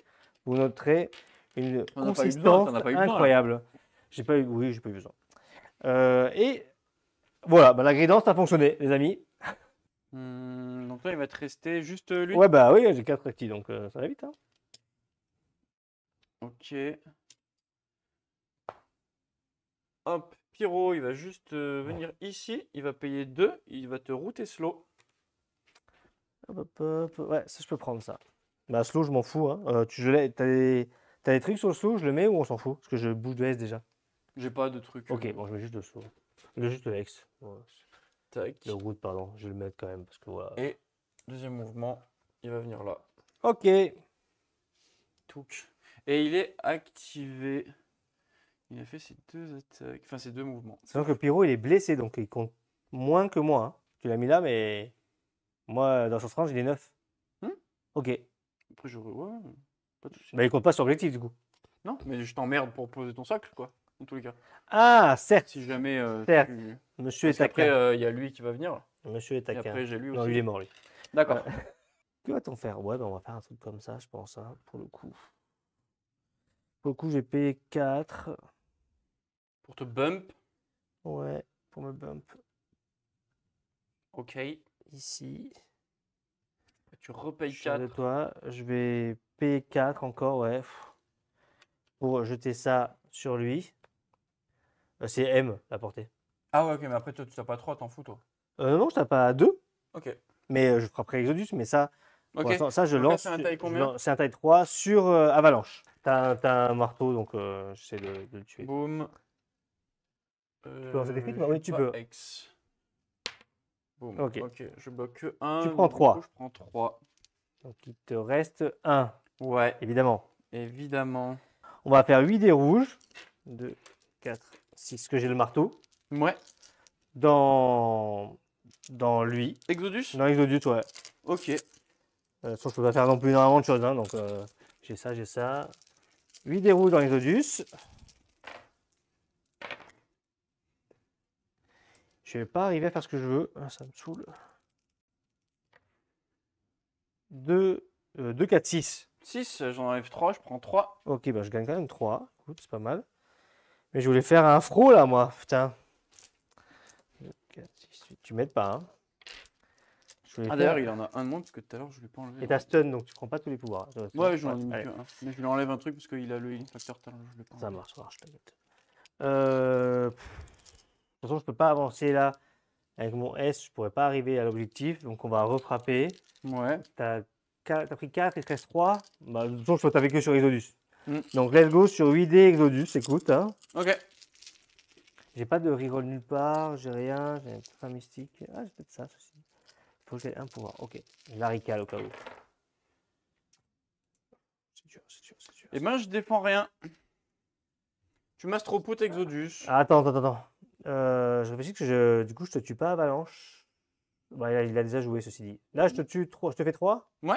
Vous noterez une T'en as pas eu besoin, consistance t'en as pas eu besoin, là. incroyable. J'ai pas eu, oui, j'ai pas eu besoin. Et voilà, bah, la gridance a fonctionné, les amis. Donc là, il va te rester juste lui. Ouais, bah oui, j'ai 4 rectis, donc ça va vite. Hein. Ok. Hop, Pyro, il va juste venir ici. Il va payer 2. Il va te router slow. Hop, hop, hop. Ouais, ça, je peux prendre ça. Bah, slow, je m'en fous. Hein. T'as des trucs sur le slow, je le mets ou on s'en fout? Parce que je bouge de S déjà. J'ai pas de truc. Ok, bon, je mets juste le slow. Juste le X. Ouais, Tac. le route, pardon. Je vais le mettre quand même. Parce que voilà. Et deuxième mouvement, il va venir là. Ok. Touc. Et il est activé. Il a fait ses 2 attaques. Enfin, ses 2 mouvements. Sachant que Pyro, il est blessé, donc il compte moins que moi. Hein. Tu l'as mis là, mais moi, dans ce range, il est 9. Ok. Après, j'aurais. Ouais, pas de soucis. Bah, il compte pas sur objectif, du coup. Non, mais je t'emmerde pour poser ton socle, quoi. En tous les cas. Ah, certes. Si jamais. Certes. Tu... Monsieur est Parce qu'après, taquin. il y a lui qui va venir. Monsieur est Et taquin. après, j'ai lui aussi. Non, il est mort, lui. D'accord. Que va-t-on faire? Ouais, bah, on va faire un truc comme ça, je pense, hein, pour le coup. Pour le coup, j'ai payé 4. Pour te bump. Ouais, pour me bump Ok. ici. Tu repayes Je suis sûr de 4. toi. Je vais payer 4 encore, ouais. Pour jeter ça sur lui. C'est M, la portée. Ah ouais, ok, mais après, toi, tu n'as pas 3, t'en fous, toi. Non, je tape à 2. Ok. Mais je frapperai Exodus, mais ça, pour Ok. l'instant, ça je Donc là, lance. c'est un taille combien? C'est un taille 3 sur Avalanche. T'as un marteau, donc j'essaie de le tuer. Boum. Tu peux lancer des crits? J'ai Oui, tu pas peux. X. Boum. Ok. Ok, je bloque que 1. Tu prends 3. Je prends 3. Donc il te reste 1, Ouais, évidemment. évidemment. On va faire 8 dés rouges. 2, 4, 6, que j'ai le marteau. Ouais. Dans lui. Exodus? Dans Exodus, ouais. Ok. Sauf que je peux pas faire non plus énormément de choses. Hein, donc j'ai ça, j'ai ça. 8 dés rouges dans Exodus. Je vais pas arriver à faire ce que je veux. Ah, ça me saoule. 2, 4, 6. 6, j'en enlève 3, je prends 3. Ok, bah je gagne quand même 3. Écoute, c'est pas mal. Mais je voulais faire un fro là, moi. Putain. 2, 4, 6, 8. Tu m'aides pas, hein. Je voulais Ah, faire- d'ailleurs, il en a un de moins parce que tout à l'heure, je ne l'ai pas enlevé. Et t'as stun, donc tu prends pas tous les pouvoirs. Ouais, j'en ai mis allez, que un. Mais je lui enlève un truc parce qu'il a le healing factor tout à l'heure, je l'ai pas ça enlevé. marche, t'inquiète. De toute façon, je peux pas avancer là. Avec mon S, je pourrais pas arriver à l'objectif. Donc on va refrapper. Ouais. T'as pris 4, il te reste 3. Bah, de toute façon, je peux taper que sur Exodus. Mm. Donc let's go sur 8D Exodus, écoute. Hein. Ok. J'ai pas de reroll nulle part, j'ai rien, j'ai un mystique. Ah, j'ai peut-être ça, ceci. Faut que j'ai un pouvoir. Ok, je la ricale au cas où. C'est dur, c'est dur, c'est dur. Eh ben, je défends rien. Tu m'astroputes Exodus. Ah, attends. Je réfléchis que du coup, je te tue pas Avalanche. Bah, il a déjà joué, ceci dit. Là, je te tue 3. Je te fais 3. Ouais.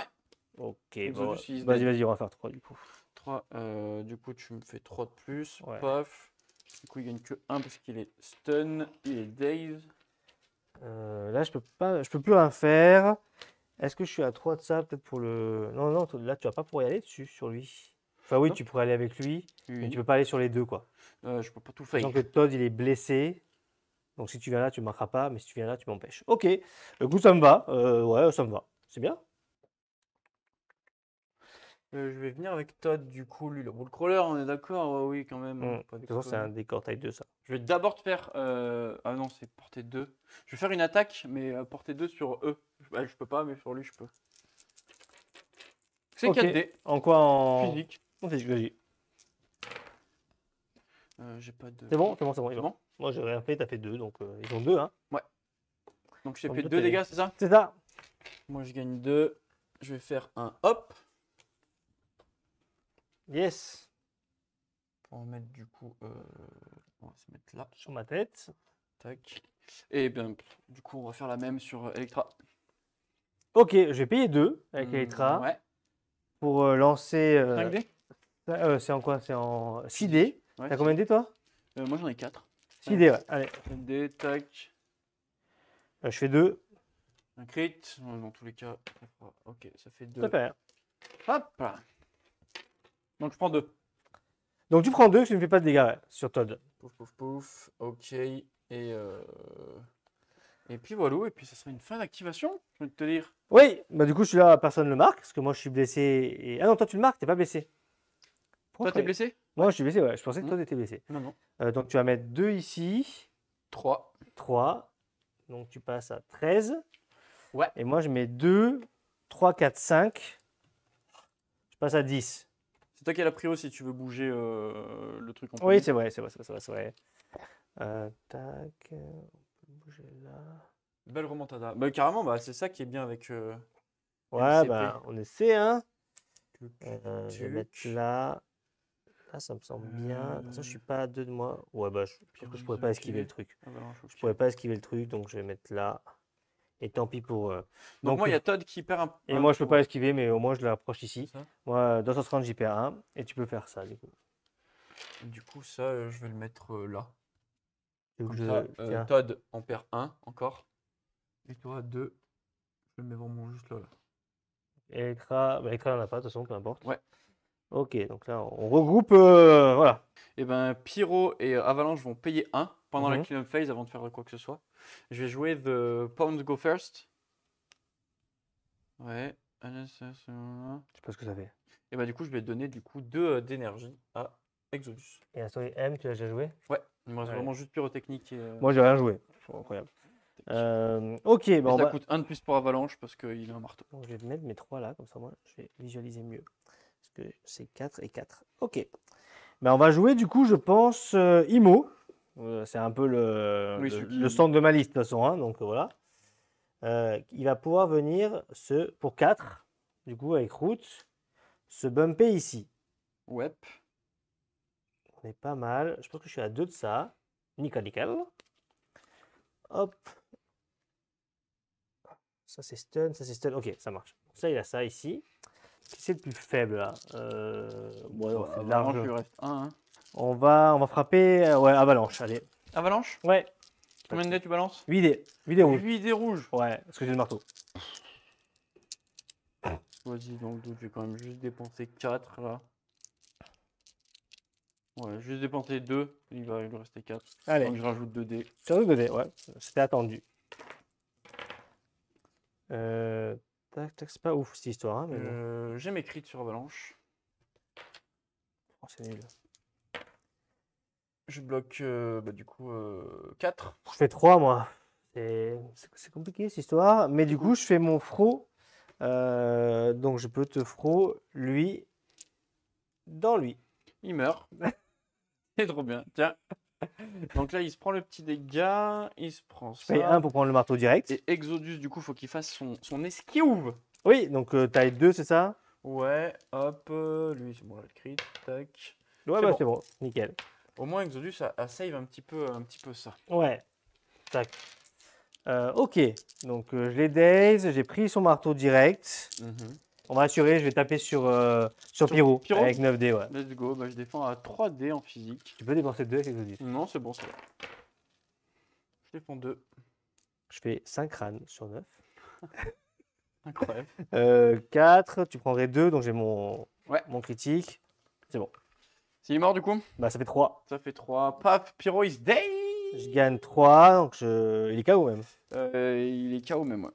Ok, Exodus, il se vas-y, on va faire 3 du coup. 3. Du coup, tu me fais 3 de plus. Ouais. Paf. Du coup, il gagne que 1 parce qu'il est stun. Il est daze. Là, je peux plus rien faire. Est-ce que je suis à 3 de ça, peut-être pour le... Non, là, tu vas pas pouvoir y aller dessus, sur lui. Enfin, oui, Non. tu pourrais aller avec lui, mais Oui. tu peux pas aller sur les deux, quoi. Je peux pas tout Sachant faire. que Todd, il est blessé. Donc, si tu viens là, tu ne marqueras pas, mais si tu viens là, tu m'empêches. Ok, écoute, ça me va. Ouais, ça me va. C'est bien. Je vais venir avec Todd, du coup, lui, le roll crawler, on est d'accord? Ouais, oui, quand même. De Pas toute façon, c'est un d'explosion. décor taille 2, ça. Je vais d'abord te faire. Ah non, c'est portée 2. Je vais faire une attaque, mais portée 2 sur eux. Ouais, je peux pas, mais sur lui, je peux. C'est Ok. 4D. En quoi en... Physique. En physique, vas-y. J'ai pas de. C'est bon, c'est bon. C'est bon? Moi, j'ai rien fait, t'as fait 2, donc ils ont 2, hein. Donc j'ai Donc, fait deux 2 PV. dégâts, c'est ça? C'est ça. Moi, je gagne 2. Je vais faire un hop. Yes. Pour en mettre du coup. On va se mettre là. Sur ma tête. Tac. Et bien, du coup, on va faire la même sur Electra. Ok, je vais payer 2 avec Electra Ouais. pour lancer... 5D? c'est en quoi? C'est en 6D. Physique. Ouais, T'as combien de dés, toi? moi, j'en ai 4. 6D, ouais. Allez, 4D, tac. je fais 2. Un crit. Dans tous les cas. Ok, ça fait 2. Ça fait rien. Hop là. Donc je prends 2. Donc tu prends 2, tu ne fais pas de dégâts ouais, sur Todd. Pouf, pouf, pouf. Ok. Et puis voilà. Et puis ça sera une fin d'activation, je vais te dire. Oui, bah du coup, celui-là, personne ne le marque, parce que moi, je suis blessé. Ah non, toi, tu le marques, t'es pas blessé. Pourquoi Toi, je t'es croyais- blessé? Moi, je suis blessé, ouais. Je pensais que Mhm. toi, t'étais blessé. Non, non. Donc tu vas mettre 2 ici, 3. 3. Donc tu passes à 13. Ouais. Et moi, je mets 2, 3, 4, 5. Je passe à 10. C'est toi qui as la prio si tu veux bouger le truc en Oui, premier. c'est vrai. Tac, on peut bouger là. Belle remontada. Bah, carrément, bah, c'est ça qui est bien avec. Ouais, MCP. bah, on essaie, hein. Tuc, Je vais tuc. mettre là. Là, ça me semble bien. Comme ça, je suis pas à 2 de moi. Ouais, bah, je pourrais pas esquiver le truc. Avalanche, Je ok. pourrais pas esquiver le truc, donc je vais mettre là. Et tant pis pour. Donc moi, il y a Todd qui perd un. Et un moi, je peux pouvoir. pas esquiver, mais au moins, je l'approche ici. Ça. Moi, 230, j'y perds 1. Et tu peux faire ça, du coup. Du coup, ça, je vais le mettre là. Tu veux que Comme je- ça, Tiens. Todd en perd 1 encore. Et toi, 2. Je le mets vraiment juste là. Electra, bah, Electra, il n'y en a pas, de toute façon, peu importe. Ouais. Ok, donc là, on regroupe. Voilà. Et ben, Pyro et Avalanche vont payer 1 pendant la Mhm. clean-up phase avant de faire quoi que ce soit. Je vais jouer The Pawns Go First. Ouais. Je sais pas ce que ça fait. Et ben, du coup, je vais donner du coup 2 d'énergie à Exodus. Et la story M, tu l'as déjà joué? Ouais, il me reste Ouais. vraiment juste pyrotechnique et. Moi, j'ai rien joué. Oh, incroyable. Ok, Et bon, ça coûte 1 de plus pour Avalanche parce qu'il a un marteau. donc, je vais mettre mes 3 là, comme ça, moi, je vais visualiser mieux. Parce que c'est 4 et 4. Ok. Ben, on va jouer, du coup, je pense, Imo. C'est un peu Oui, celui qui- le stand de ma liste, de toute façon. Hein, donc, voilà. Il va pouvoir venir pour 4, du coup, avec route, se bumper ici. Ouais. On est pas mal. Je pense que je suis à 2 de ça. Nickel, nickel. Hop. Ça, c'est stun, ça, c'est stun. Ok, ça marche. Ça, il a ça ici. Qui c'est le plus faible, là? Ouais, on fait Avalanche, large. il lui reste 1. On va frapper. Ouais, avalanche, allez. Avalanche? Ouais. Combien de dés tu balances? 8 dés. 8 dés rouges. 8 dés rouges. Ouais, parce que j'ai le marteau. Vas-y, dans le doute, je vais quand même juste dépenser 4 là. Ouais, juste dépenser 2, il va lui rester 4. Allez, Donc je rajoute 2 dés. sur le 2 dés, ouais. C'était attendu. Tac, tac, c'est pas ouf cette histoire, hein, mais bon. J'ai mes crits sur avalanche. Oh, c'est nul. Je bloque du coup 4. Je fais 3, moi. C'est compliqué cette histoire. Mais du coup, je fais mon fro. Donc, je peux te fro lui dans lui. Il meurt. C'est trop bien. Tiens. Donc là, il se prend le petit dégât. Il se prend Je paye ça. 1 pour prendre le marteau direct. Et Exodus, du coup, faut qu'il fasse son esquive. Oui, donc taille 2, c'est ça? Ouais, hop. Lui, c'est bon, là, le crit. Tac. Ouais, C'est bah bon. c'est bon. Nickel. Au moins, Exodus a save un petit peu ça. Ouais. Tac. Ok. Donc, je l'ai daze. J'ai pris son marteau direct. On va assurer, je vais taper sur Pyro, Pyro avec 9 dés. Ouais. Let's go. Bah, je défends à 3 dés en physique. Tu peux dépenser 2 avec Exodus. Non, c'est bon, ça va. Je défends 2. Je fais 5 crânes sur 9. Incroyable. 4, tu prendrais 2, donc j'ai mon critique. C'est bon. S'il est mort, du coup, Bah, ça fait 3. ça fait 3. Paf, Pyro is dead. Je gagne 3, donc il est KO même. Il est KO même, ouais.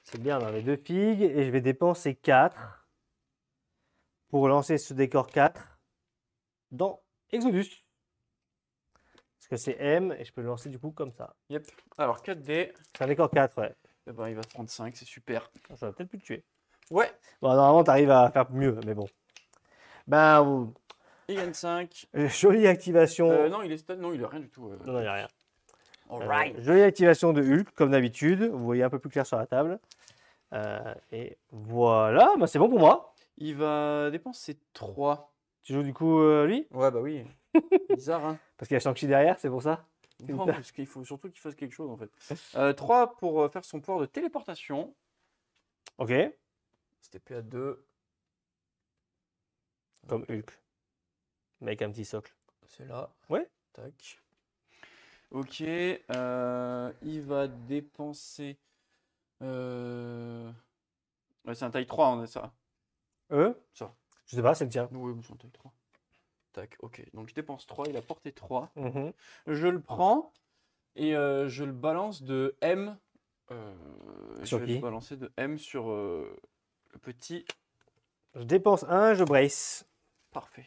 C'est bien, on avait 2 figues et je vais dépenser 4 pour lancer ce décor 4 dans Exodus. Parce que c'est M et je peux le lancer du coup comme ça. Yep. Alors, 4 dés. C'est un décor 4, ouais. Eh ben, il va te prendre 5, c'est super. Ça va peut-être plus le tuer. Ouais. Bon, normalement, tu arrives à faire mieux, mais bon. Ben, Il gagne 5. jolie activation. Non, il est stun. Non, il a rien du tout. Non, il n'y a rien. Alright. Jolie activation de Hulk, comme d'habitude. Vous voyez un peu plus clair sur la table. Et voilà, bah, c'est bon pour moi. Il va dépenser 3. Tu joues du coup lui? Ouais, bah oui. Bizarre, hein. Parce qu'il y a Shang-Chi derrière, c'est pour ça? Non, parce qu'il faut surtout qu'il fasse quelque chose, en fait. 3 pour faire son pouvoir de téléportation. Ok, C'était P à 2. comme Hulk. Mais avec un petit socle. C'est là. Ouais. Tac. Ok. Il va dépenser. Ouais, c'est un taille 3, on est ça. Ça. Je sais pas, c'est le tien. Oui, c'est un taille 3. Tac, ok. Donc je dépense 3, il a porté 3. Mhm. Je le prends et je le balance de M. Sur je vais qui? le balancer de M sur le petit. Je dépense 1, je brace. Parfait.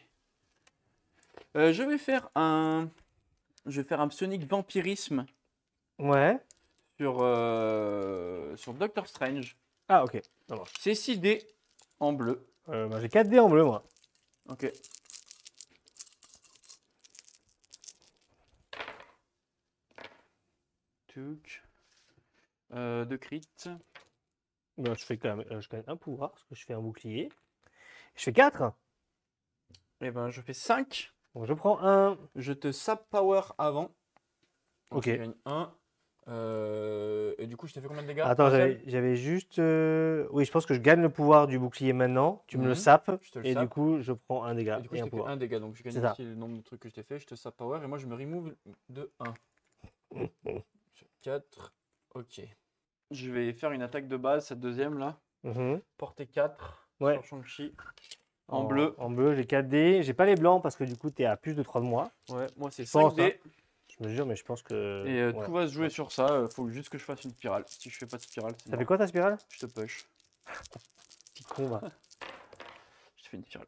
Je vais faire un Sonic Vampirisme Ouais. sur Doctor Strange. Ah, ok. Ça marche. C'est 6 dés en bleu. Bah, j'ai 4 dés en bleu, moi. Ok. Tuc. 2 crits. Bah, je fais quand même je gagne un pouvoir, parce que je fais un bouclier. Je fais 4. Et ben je fais 5. Donc je prends 1. Je te sap power avant. Donc, Ok. tu gagnes 1. Et du coup, je t'ai fait combien de dégâts? Attends, Un seul j'avais juste. Oui, je pense que je gagne le pouvoir du bouclier maintenant. Tu me le Mhm. sapes. Je te le Et du sape. coup, je prends un dégât Et du coup, et je un t'ai fait pouvoir. 1 dégât. Donc, je gagne C'est ça. aussi le nombre de trucs que je t'ai fait. Je te sap power. Et moi, je me remove de 1. 4. Ok. Je vais faire une attaque de base, cette deuxième là. Mhm. Portée 4 Ouais. sur Shang-Chi. En bleu. En bleu, j'ai 4 dés. J'ai pas les blancs parce que du coup, tu es à plus de 3 de moi. Ouais, moi c'est Je pense, 5 dés. Je me jure, mais je pense que. Et ouais. tout va se jouer sur ça. Faut juste que je fasse une spirale. Si je fais pas de spirale, c'est Ça fait mort. quoi ta spirale? Je te push. Petit con, va. Je te fais une spirale.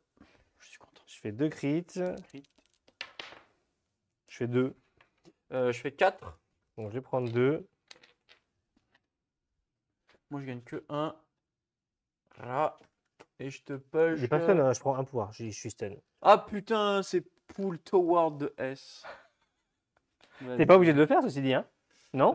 Je suis content. Je fais 2 crits. Crit. Je fais 2. Je fais 4. Donc je vais prendre 2. Moi je gagne que 1. Et je te push. J'ai pas stun, hein, je prends un pouvoir. Je suis stun. Ah putain, c'est pull toward de S. T'es pas obligé de le faire, ceci dit, hein? Non?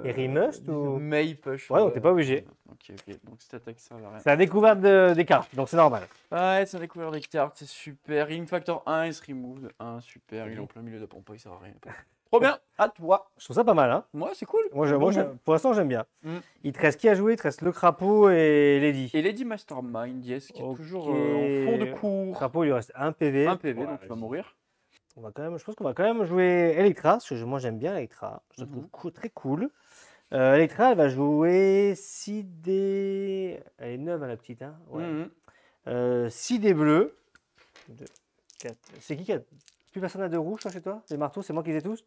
Et Remust du ou- May push. Ouais, donc t'es pas obligé. Ok, ok. Donc cette attaque ça va rien. C'est la découverte des cartes, donc c'est normal. Ouais, c'est un découvert des cartes, c'est super. Ring Factor 1, il se remove de 1, super. Il est en plein milieu de pompe, il sert à rien. Trop bien, à toi. Je trouve ça pas mal, hein? Moi, c'est cool. Moi, Bon, pour l'instant, j'aime bien. Mm. Il te reste qui à jouer? Il te reste le crapaud et Lady. Et Lady Mastermind, yes, qui est Ok. toujours en fond de cours. Crapaud, il lui reste un PV. 1 PV, Ouais, donc tu vas mourir. je pense qu'on va quand même jouer Electra, parce que moi j'aime bien Electra. Je la trouve très cool. Electra, elle va jouer 6 dés. Elle est neuve, hein, la petite. Hein, ouais. 6 dés bleus. 2, 4. C'est qui a. Plus personne n'a de rouge, toi, chez toi? Les marteaux, c'est moi qui les ai tous?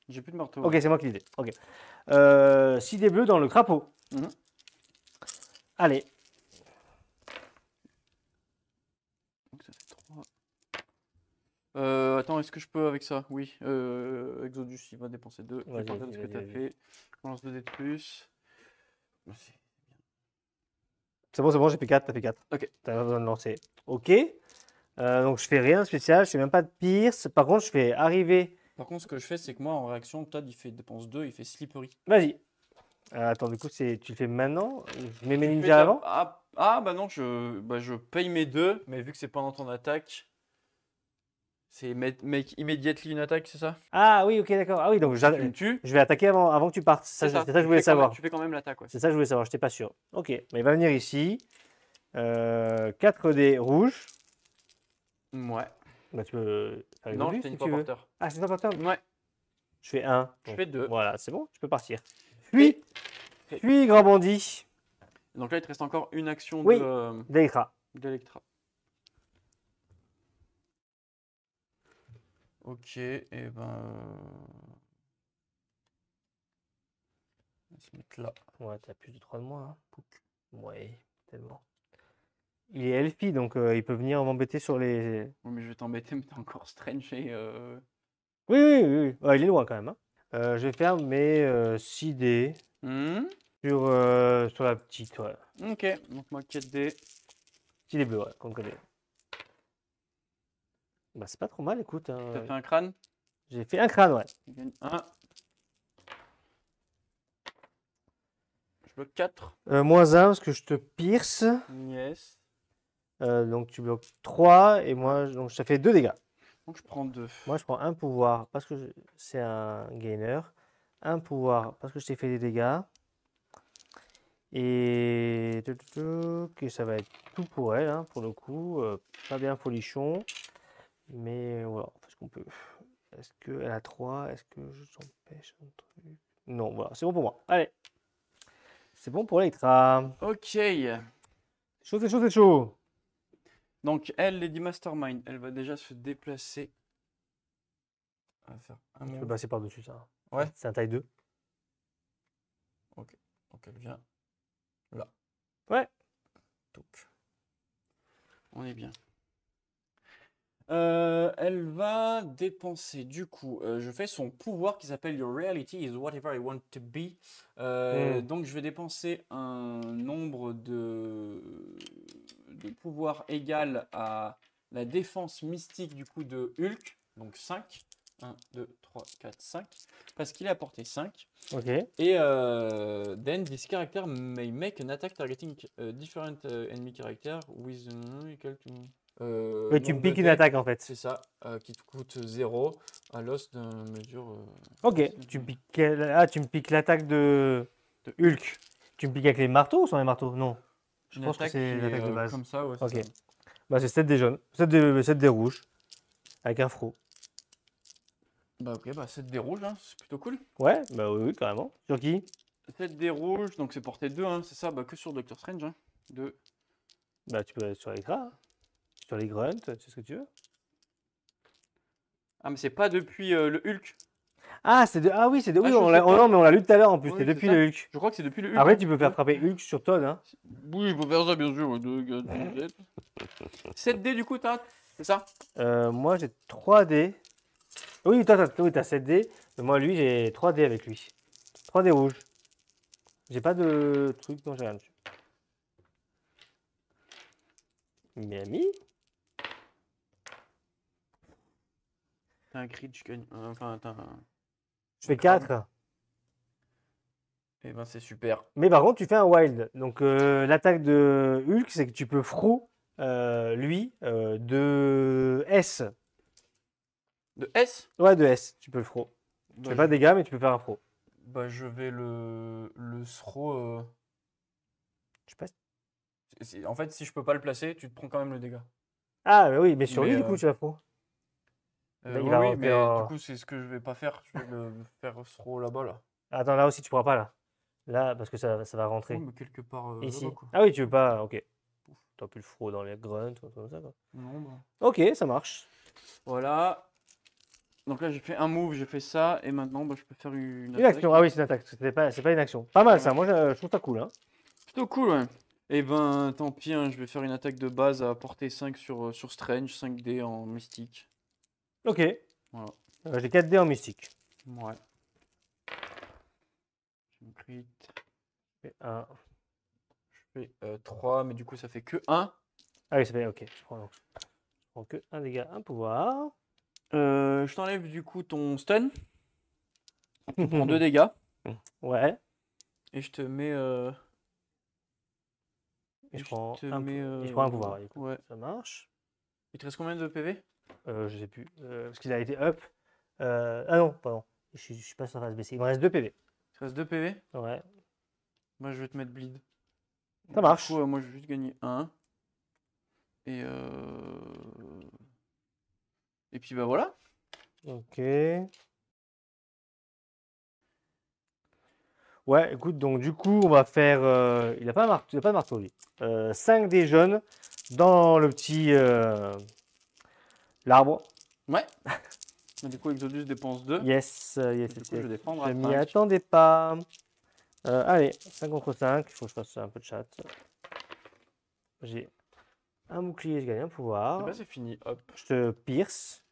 J'ai plus de marteau. Ok, Ouais. c'est moi qui les ai. Ok. 6 dés bleus dans le crapaud. Allez. Donc ça fait 3. Attends, est-ce que je peux avec ça? Oui. Exodus, il va dépenser 2. Je vais Vas-y, partir de ce que tu as vas-y. fait. On lance 2 dés de plus. Merci. C'est bon, j'ai fait 4, t'as fait 4. Ok. T'as pas besoin de lancer. Ok. Donc je fais rien de spécial, je fais même pas de pierce. Par contre, je fais arriver. Par contre, ce que je fais, c'est que moi, en réaction, Todd, il dépense 2, il fait slippery. Vas-y. Attends, du coup, tu le fais maintenant? Je mets mes Tu fais ninjas déjà- avant? bah non, je paye mes 2, mais vu que c'est pendant ton attaque, c'est make immediately une attaque, c'est ça? Ah oui, ok, d'accord. Ah oui, donc Tu me tues, je vais attaquer avant que tu partes. C'est ça que je voulais savoir. Tu fais quand même l'attaque, ouais. C'est ça que je voulais savoir, je n'étais pas sûr. Ok, mais il va venir ici. 4 dés rouges. Ouais. Bah, tu peux faire Non, Exodus je fais si une tu fois veux. porteur. Ah, c'est pas porteur? Ouais, Je fais 1. je fais 2. Voilà, c'est bon, tu peux partir. Fuis, Et- fuis, grand bandit. Donc là, il te reste encore une action Oui. D'Electra. d'Electra. Ok, et ben. On va se mettre là. Ouais, t'as plus de 3 de moins. Hein. Ouais, tellement. Il est LP, donc il peut venir m'embêter sur les. Oui, mais je vais t'embêter, mais t'as encore Strange et. Oui, oui, oui. Ouais, il est loin quand même. Hein. Je vais faire mes 6 dés sur la petite. Ouais. Ok, donc moi 4 dés. 6 dés bleus, ouais, comme connaît. Bah, c'est pas trop mal, écoute. Hein. T'as fait un crâne? J'ai fait un crâne, ouais. Je gagne 1. Je bloque 4. Moins 1 parce que je te pierce. Yes. Donc tu bloques 3 et moi, donc ça fait 2 dégâts. Donc je prends 2. Moi, je prends un pouvoir parce que c'est un gainer. Un pouvoir parce que je t'ai fait des dégâts. Et ça va être tout pour elle, hein, pour le coup. Pas bien folichon. Mais voilà, on fait ce qu'on peut. Est-ce qu'elle a 3? Est-ce que je t'empêche un truc? Non, voilà, c'est bon pour moi. Allez. C'est bon pour Electra. Ok. Chaud, c'est chaud, c'est chaud. Donc elle, Lady Mastermind, elle va déjà se déplacer. Elle va faire un Je peux move. passer par-dessus ça. Ouais. C'est un taille 2. Ok. Donc elle vient là. Ouais. Top. On est bien. Elle va dépenser, du coup, je fais son pouvoir qui s'appelle Your reality is whatever I want to be. Donc je vais dépenser un nombre de pouvoirs égal à la défense mystique du coup de Hulk, donc 5. 1, 2, 3, 4, 5. Parce qu'il a porté 5. Ok. Et then this character may make an attack targeting different enemy character with equal to. Mais tu me piques une attaque en fait. C'est ça, qui te coûte 0 à l'os de mesure. Ok, tu me piques l'attaque de Hulk. Tu me piques avec les marteaux ou sans les marteaux? Non. Je pense que c'est l'attaque de base. Comme ça, ouais. Ok. C'est ça. Bah c'est 7 des jaunes, 7 des rouges. Avec un fro. Bah ok, bah 7 des rouges, hein, c'est plutôt cool. Ouais, bah oui, carrément. Sur qui? 7 des rouges, donc c'est porté 2, hein, c'est ça, bah que sur Doctor Strange. Hein. 2. Bah tu peux aller sur les gras, sur les grunts, tu sais ce que tu veux. Ah mais c'est pas depuis le Hulk. Ah, ah oui, c'est de. Oui, je on sais pas. non, mais on l'a lu tout à l'heure en plus, Oui, c'est c'est depuis ça. le Hulk. Je crois que c'est depuis le Hulk. Après, hein. tu peux faire frapper Hulk sur Todd. Hein. Oui, je peux faire ça bien sûr. 7 dés du coup, c'est ça? Moi j'ai 3 dés. Oui, toi, t'as 7 dés. Mais moi, lui, j'ai 3 dés avec lui. 3 dés rouges. J'ai pas de truc, non, j'ai rien dessus. Miami. T'as un crit, je gagne. Enfin, t'as un. Je fais 4. Eh ben, c'est super. Mais par contre, tu fais un wild. Donc, l'attaque de Hulk, c'est que tu peux fro lui de S. De S? Ouais, de S, tu peux le fro. Tu Bah, fais pas de dégâts, mais tu peux faire un fro. Bah, je vais le throw. Je sais pas. En fait, si je peux pas le placer, tu te prends quand même le dégât. Ah, bah oui, mais sur Mais, lui, du coup, tu vas fro. Là, il Oui, va oui, rentrer mais en- du coup, c'est ce que je vais pas faire. Je vais le faire throw là-bas, là. Attends, là aussi, tu pourras pas, là. Là, parce que ça va Oui, rentrer. mais quelque part Ici. là-bas, quoi. Ah oui, tu veux pas. Ok. T'as plus le fro dans les grunts, ou comme ça, quoi. Non, bah. Ok, ça marche. Voilà. Donc là, j'ai fait un move, j'ai fait ça, et maintenant, bah, je peux faire une Une action. attaque. Ah oui, c'est une attaque. C'est pas une action. Pas mal, ça. Ouais. Moi, je trouve ça cool, hein. Plutôt cool, ouais. Et ben, tant pis, hein, je vais faire une attaque de base à portée 5 sur Strange, 5D en mystique. Ok. Voilà. J'ai 4 dés en mystique. Ouais. Je me crit. Et un. Je fais 3, mais du coup, ça fait que 1. Ah oui, ça fait. Ok. Je prends que un dégât, un pouvoir. Je t'enlève du coup ton stun. Tu prends 2 dégâts. Ouais. Et je te mets. Et et je prends te un, mets, et je prends un pouvoir. Du coup. Ouais. Ça marche. Il te reste combien de PV? Je sais plus. Parce qu'il a été up. Ah non, pardon. Je suis pas sur la phase baissée. Il me reste 2 PV. Il te reste 2 PV? Ouais. Moi, je vais te mettre bleed. Ça marche. Du coup, moi, je vais juste gagner 1. Et puis, bah voilà. Ok. Ouais, écoute, donc du coup, on va faire. Il a pas de marteau, lui. 5 dés jaunes dans le petit. L'arbre. Ouais. Mais du coup, Exodus dépense 2. Yes, yes, Du yes, coup, je yes. défendre Je à m'y 5. attendais pas. Allez, 5 contre 5. Il faut que je fasse un peu de chat. J'ai un bouclier, je gagne un Et pouvoir. bah, c'est fini. Hop. Je te pierce.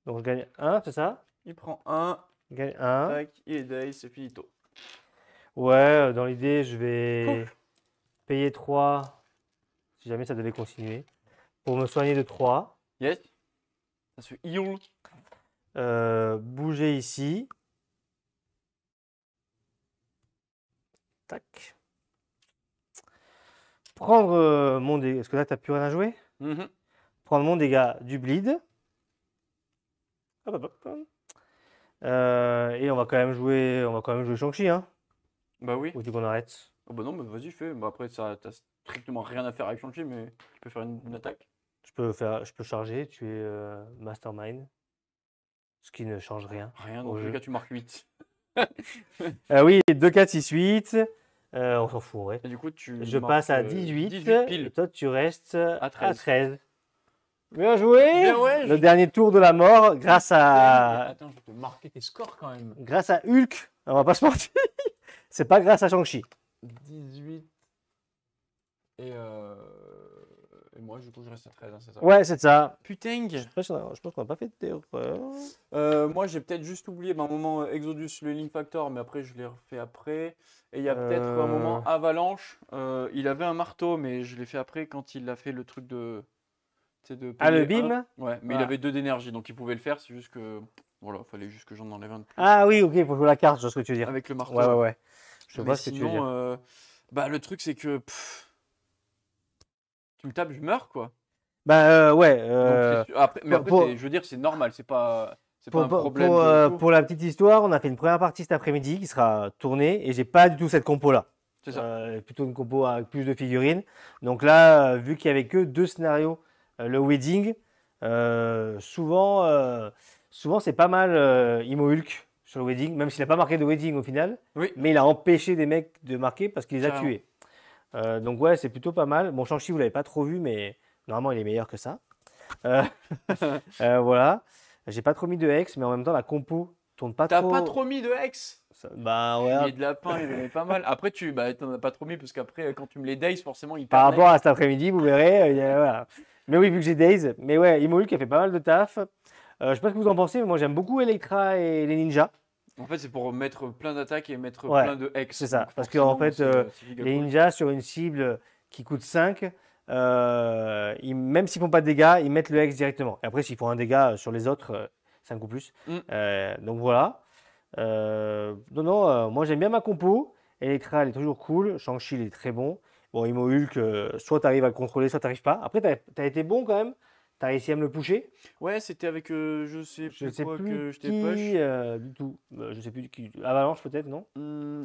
Donc je gagne 1, c'est ça? Il prend 1. Je gagne 1. Tac. Il est day, c'est finito. Ouais, dans l'idée, je vais Pouf. payer 3 si jamais ça devait continuer. Pour me soigner de 3. Yes. Ça se heal. Bouger ici. Tac. Prendre mon dégât. Est-ce que là, tu n'as plus rien à jouer? Mhm. Prendre mon dégât du bleed. Hop, hop, hop. Et on va quand même jouer Shang-Chi, hein. Bah oui. Ou tu qu'on arrête? Oh bah non, bah vas-y, fais. Bah après, ça, t'as strictement rien à faire avec Shang-Chi, mais tu peux faire une attaque. Je peux charger, tu es Mastermind. Ce qui ne change rien Rien, dans au tous les jeu. cas, tu marques 8. Oui, 2, 4, 6, 8. On s'en fout, ouais. Et du coup, tu Je marques, passe à 18. 18 pile. Et toi, tu restes à 13. 13. Bien joué! Bien ouais, Le dernier tour de la mort grâce à Attends, je vais te marquer tes scores quand même. Hulk. On va pas se mentir. C'est pas grâce à Shang-Chi. 18. Et moi, du coup, je reste à 13, hein, c'est ça? Ouais, c'est ça. Putain! Je pense qu'on n'a pas fait d'erreur. Moi, j'ai peut-être juste oublié un moment Exodus, le Link Factor, mais après, je l'ai refait après. Et il y a peut-être un moment Avalanche. Il avait un marteau, mais je l'ai fait après quand il a fait le truc de. Tu sais, de Ah, le payer beam, un. là? Ouais, mais il Ah. avait 2 d'énergie, donc il pouvait le faire. C'est juste que. Voilà, fallait juste que j'en enlève un de plus. Ah oui, ok, pour jouer la carte, je vois ce que tu veux dire. Avec le marteau. Ouais, ouais, ouais. Je Mais vois ce que tu veux sinon, dire. bah, le truc, c'est que. Tu me tapes, je meurs, quoi. Bah, ouais. Donc, c'est sûr. Après, mais après, pour- je veux dire, c'est normal. C'est pas un problème Pour, de fou. pour la petite histoire, on a fait une première partie cet après-midi qui sera tournée et j'ai pas du tout cette compo-là. C'est ça. Plutôt une compo avec plus de figurines. Donc là, vu qu'il n'y avait que 2 scénarios, le wedding, souvent c'est pas mal Imo Hulk sur le wedding, même s'il n'a pas marqué de wedding au final, Oui. mais il a empêché des mecs de marquer parce qu'il les a Carrément. tués. Donc ouais, c'est plutôt pas mal. Bon, Shang-Chi, vous l'avez pas trop vu, mais normalement il est meilleur que ça. Euh, voilà. J'ai pas trop mis de hex, mais en même temps la compo tourne pas T'as trop. pas trop mis de hex? Bah J'ai ouais. mis de lapin, il en est pas mal. Après, t'en as pas trop mis parce qu'après, quand tu me les days, forcément, il Par perd rapport à cet après-midi, vous verrez. Voilà. Mais oui, vu que j'ai Days. Mais ouais, Imo Hulk a fait pas mal de taf. Je sais pas ce que vous en pensez, mais moi j'aime beaucoup Electra et les ninjas. En fait, c'est pour mettre plein d'attaques et mettre Ouais, plein de hex. c'est ça. Donc, Parce qu'en forcément, fait, c'est giga les cool. ninjas sur une cible qui coûte 5, même s'ils font pas de dégâts, ils mettent le hex directement. Et après, s'ils font un dégât sur les autres, 5 ou plus. Mm. Donc voilà. Non, moi j'aime bien ma compo. Electra, elle est toujours cool. Shang-Chi, il est très bon. Bon, Imo Hulk, soit tu arrives à le contrôler, soit tu n'arrives pas. Après, tu as été bon quand même. Tu as réussi à me le pusher. Ouais, c'était avec je sais Je plus sais quoi plus que je t'ai qui push. du tout. Je sais plus qui. Avalanche peut-être, non?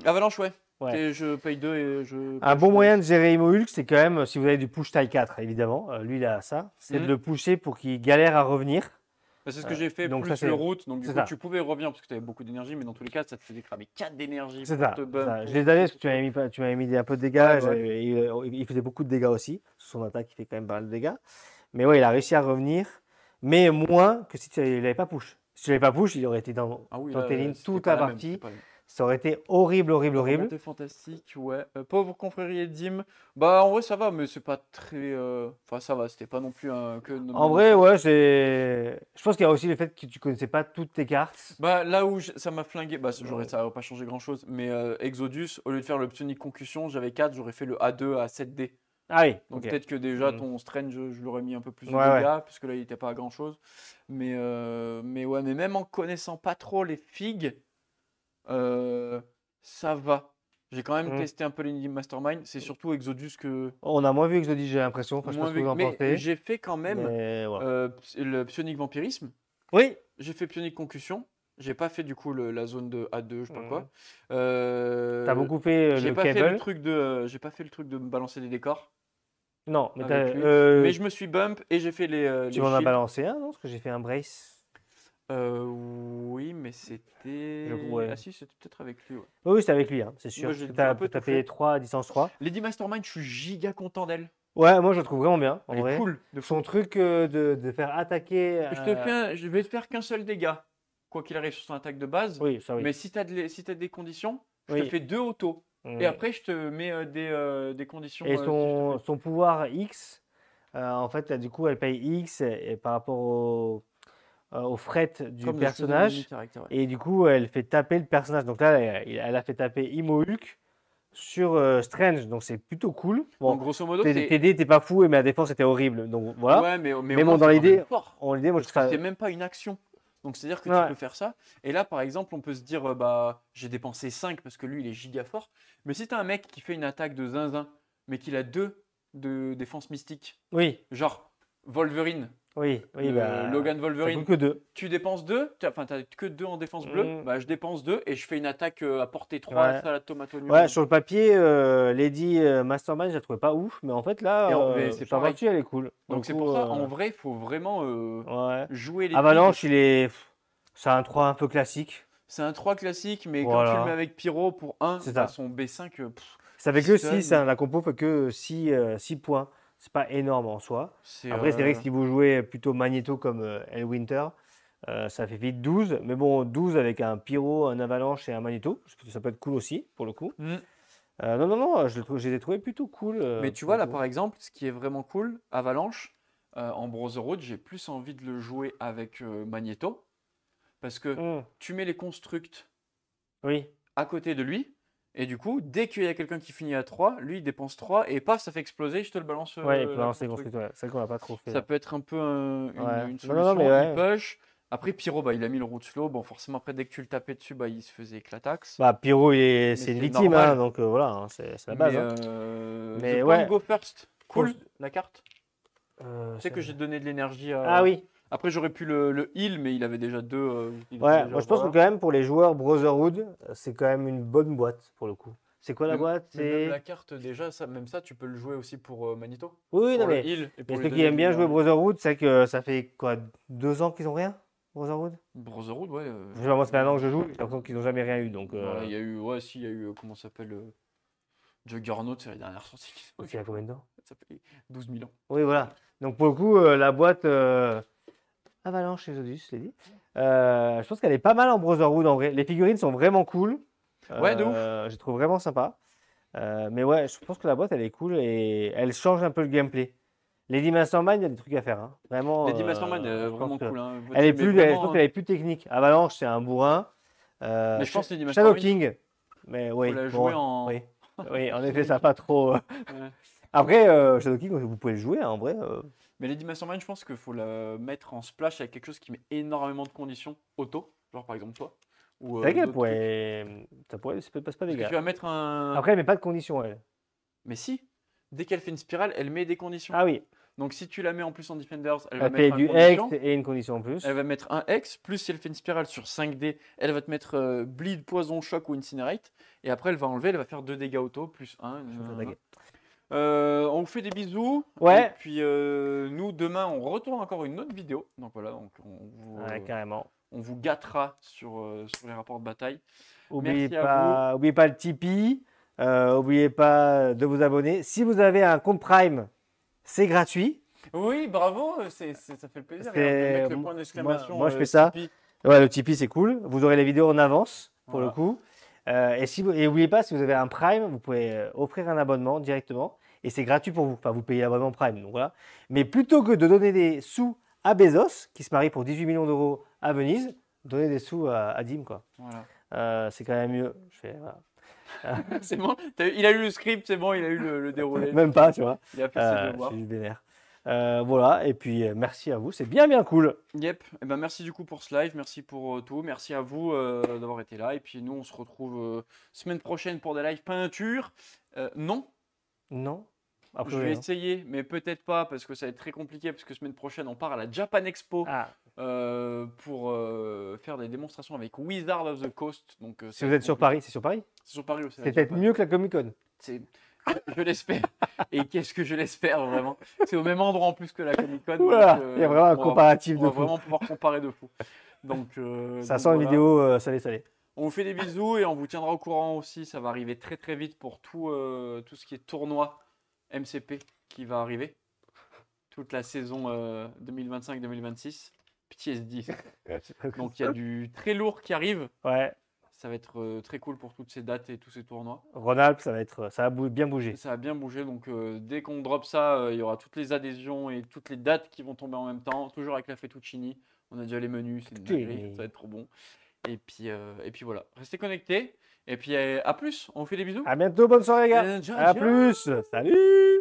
Avalanche, ouais. Ouais. Et je paye 2 et je. Un push bon le moyen de reste. gérer Imo Hulk, c'est quand même, si vous avez du push taille 4, évidemment, lui il a ça, c'est de Mhm. le pusher pour qu'il galère à revenir. Bah, c'est ce que j'ai fait, donc ça, plus le route. Donc, du c'est coup, ça. tu pouvais revenir parce que tu avais beaucoup d'énergie, mais dans tous les cas, ça te faisait cramer 4 d'énergie C'est pour ça, te c'est bump. ça. Je pour les tout, avais parce tout, que tu m'avais mis un peu de dégâts. Ouais, bah ouais. Il faisait beaucoup de dégâts aussi. Son attaque, il fait quand même pas mal de dégâts. Mais ouais, il a réussi à revenir. Mais moins que si tu l'avais pas push. Si tu l'avais pas push, il aurait été Ah oui, dans tes là, lignes c'était toute pas la la même. C'était partie. pas la même. Ça aurait été horrible, horrible, horrible. Remontée fantastique, ouais. Pauvre confrérie et Dim. Bah, en vrai, ça va, mais c'est pas très. Enfin, ça va, c'était pas non plus un que no En man vrai, of ouais, c'est. Je pense qu'il y a aussi le fait que tu connaissais pas toutes tes cartes. Bah, là où ça m'a flingué, bah, Ouais. ça aurait pas changé grand chose, mais Exodus, au lieu de faire le psionic concussion, j'avais 4, j'aurais fait le A2 à 7D. Ah oui, Donc ok. peut-être que déjà Mm. ton Strange, je l'aurais mis un peu plus de Ouais, ouais. dégâts, parce que là il était pas à grand chose. Mais ouais, mais même en connaissant pas trop les figues, euh, ça va. J'ai quand même Mm. testé un peu les Mastermind, c'est surtout Exodus que On a moins vu Exodus, j'ai l'impression. Enfin, je sais pas moins ce que vu. vous en Mais pensez. j'ai fait quand même Mais voilà. le psionic vampirisme. Oui. J'ai fait Psionic Concussion. J'ai pas fait du coup la zone de A2, je sais pas Mm. quoi. T'as beaucoup fait J'ai le pas fait le cable. truc de, j'ai pas fait le truc de me balancer des décors Non, mais avec lui. Mais je me suis bump et j'ai fait tu les m'en as shields. balancé un, non? Parce que j'ai fait un brace. Oui, mais c'était. Ouais. Ah si, c'était peut-être avec lui. Ouais. Oui, oui, c'est avec lui, hein, c'est sûr. Moi, Parce j'ai que dû un t'as peu as tout payé fait. 3 à distance 3. Lady Mastermind, je suis giga content d'elle. Ouais, moi je le trouve vraiment bien, en Elle est vrai. cool, de fou. Son truc de faire attaquer. Je vais te faire qu'un seul dégât, quoi qu'il arrive sur son attaque de base. Oui, ça oui. Mais si t'as des conditions, je te Oui. fais 2 autos. Mm. Et après, je te mets des conditions. Et Si je te fais. son pouvoir X, en fait, là, du coup, elle paye X et par rapport au fret du Comme je faisais mon personnage. caractère, ouais. Et du coup, elle fait taper le personnage. Donc là, elle a fait taper Imohulk sur Strange. Donc c'est plutôt cool. Bon, Donc, grosso modo, TD, t'es pas fou, mais la défense était horrible. Donc voilà. Ouais, mais au Mais moins, bon, dans c'est quand même l'idée, fort. moi je Parce trouve que ça. c'est même pas une action. Donc, c'est-à-dire que tu Ouais. peux faire ça. Et là, par exemple, on peut se dire, bah, j'ai dépensé 5 parce que lui, il est giga fort. Mais si t'as un mec qui fait une attaque de zinzin, mais qu'il a 2 de défense mystique, Oui, genre Wolverine, oui, bah. Logan Ça Wolverine, coûte que 2. tu dépenses 2, enfin, t'as que 2 en défense bleue, bah, je dépense 2 et je fais une attaque à portée 3, Ouais. salade tomate oignon. Ouais, sur le papier, Lady Mastermind, je la trouvais pas ouf, mais en fait là, Mais c'est sa pareil. partie, elle est cool. Donc, c'est pour ça, en vrai, il faut vraiment Ouais. jouer les Avalanche, figues. c'est un 3 un peu classique. C'est un 3 classique, mais quand tu le Voilà. mets avec Pyro pour 1, C'est bah, ça. son B5, Ça fait que stun. 6, la compo fait que 6 points. C'est pas énorme en soi. c'est Après, c'est vrai que si vous jouez plutôt Magneto comme Hellwinter, ça fait vite 12. Mais bon, 12 avec un Pyro, un Avalanche et un Magneto, ça peut être cool aussi, pour le coup. Mm. Non, je les ai trouvés plutôt cool. Mais tu pour vois, le là, coup. par exemple, ce qui est vraiment cool, Avalanche, en Brotherhood, j'ai plus envie de le jouer avec Magneto, parce que Hmm, tu mets les constructs oui. à côté de lui, et du coup, dès qu'il y a quelqu'un qui finit à 3, lui, il dépense 3, et paf, ça fait exploser, je te le balance Ouais, la non, c'est construct. construit. Ouais. C'est vrai qu'on l'a pas trop fait. Ça Là. peut être un peu Ouais. une Non, mais solution, il ouais. push. Après, Pyro, bah, il a mis le route slow. Bon, forcément, après, dès que tu le tapais dessus, bah, il se faisait éclatax. Bah, Pyro, Mais c'est une c'est victime, normal. hein, donc voilà, hein, c'est la base. Mais, Hein. The Mais Point ouais. Go First, cool, Faut- la carte. Tu sais que j'ai donné de l'énergie à. Ah oui. Après, j'aurais pu le heal, mais il avait déjà 2. Il était Ouais, déjà moi je pense que voilà. quand même pour les joueurs Brotherhood, c'est quand même une bonne boîte pour le coup. C'est quoi la boîte? Mais même C'est. la carte, déjà, même ça, tu peux le jouer aussi pour Magneto. Oui, non, Pour le mais heal et pour lui ceux qui donner aiment de bien jouer l'énergie. Brotherhood, c'est que ça fait quoi, 2 ans qu'ils ont rien? Brotherhood? Brotherhood, ouais. Genre, moi, ça fait un an que je joue, j'ai l'impression qu'ils n'ont jamais rien eu. Donc, Voilà, il y a eu, ouais, si, il y a eu, comment ça s'appelle Juggernaut, c'est la dernière sortie. il y a combien de temps? Ça fait 12 000 ans. Oui, voilà. Donc, pour le coup, la boîte Avalanche Exodus, je l'ai dit. Je pense qu'elle est pas mal en Brotherhood en vrai. Les figurines sont vraiment cool. Ouais, de ouf. Je les trouve vraiment sympa. Mais ouais, je pense que la boîte elle est cool et elle change un peu le gameplay. Lady Mastermind, il y a des trucs à faire. Hein. Vraiment. Lady Mastermind, je vraiment pense que cool. Hein. elle est Mais plus, vraiment, je pense qu'elle est plus technique. Avalanche, c'est un bourrin. Mais je pense que Lady Shadow Mastermind, King. Mais oui. faut la bon, jouer en. oui. Oui, en effet, ça n'a pas trop. Ouais. Après, Shadow King, vous pouvez le jouer hein, en vrai. Mais Lady Mastermind, je pense qu'il faut la mettre en splash avec quelque chose qui met énormément de conditions auto, genre par exemple toi. Ou C'est vrai qu'elle d'autres trucs. pourrait. Ça pourrait. Ça passe pas des Parce que gars. tu vas mettre un. Après, elle met pas de conditions, elle. Mais si, dès qu'elle fait une spirale, elle met des conditions. Ah oui. Donc si tu la mets en plus en Defenders, elle va Elle fait mettre du une Hex condition. et une condition en plus. Elle va mettre un Hex, plus si elle fait une spirale sur 5D, elle va te mettre Bleed, Poison, Choc ou Incinerate. Et après, elle va enlever, elle va faire 2 dégâts auto, plus 1. On vous fait des bisous. Ouais. Et puis nous, demain, on retourne encore une autre vidéo. Donc voilà, donc Ouais, carrément. on vous gâtera sur les rapports de bataille. Oubliez Merci à oubliez pas le Tipeee. Oubliez pas de vous abonner. Si vous avez un compte Prime, c'est gratuit. Oui, bravo, ça fait plaisir. C'est- Regarde, de mettre le point d'exclamation. moi, je fais ça. Tipeee. Ouais, le Tipeee, c'est cool. Vous aurez les vidéos en avance pour Voilà. le coup. Et n'oubliez pas, si vous avez un Prime, vous pouvez offrir un abonnement directement et c'est gratuit pour vous. Enfin, vous payez l'abonnement Prime, donc voilà. Mais plutôt que de donner des sous à Bezos, qui se marie pour 18 millions d'euros à Venise, donnez des sous à Dim, quoi. Voilà. C'est quand même mieux. Voilà. C'est bon. Il a eu le script, c'est bon, il a eu le déroulé. Même pas, tu vois. Il a fait ses Je devoirs. suis vénère. Voilà, et puis merci à vous, c'est bien cool. Yep. Eh ben, merci du coup pour ce live, merci pour tout, merci à vous d'avoir été là. Et puis nous, on se retrouve semaine prochaine pour des lives peinture. Non, Non. je Après, vais non. essayer, mais peut-être pas parce que ça va être très compliqué. Parce que semaine prochaine, on part à la Japan Expo Ah, pour faire des démonstrations avec Wizard of the Coast. Donc, si vous êtes sur Paris, c'est sur Paris. c'est sur Paris aussi. C'est peut-être mieux que la Comic Con. Je l'espère. Et qu'est-ce que je l'espère vraiment. C'est au même endroit en plus que la Comic Con. Voilà, donc, il y a vraiment un comparatif on de va fou. vraiment pouvoir comparer de fou. Donc, Ça donc sent une voilà. vidéo salé. On vous fait des bisous et on vous tiendra au courant aussi. Ça va arriver très très vite pour tout ce qui est tournoi MCP qui va arriver. Toute la saison 2025-2026. PTSD. Donc il y a du très lourd qui arrive. Ouais, Ça va être très cool pour toutes ces dates et tous ces tournois. Ronald, ça va bien bouger. Ça a bien bougé. Donc dès qu'on drop ça, il y aura toutes les adhésions et toutes les dates qui vont tomber en même temps. Toujours avec la fettuccini. On a déjà les menus. C'est une dinguerie, ça va être trop bon. Et puis voilà. Restez connectés. Et puis à plus. On vous fait des bisous. À bientôt, bonne soirée les gars. Ciao, À ciao. plus, salut.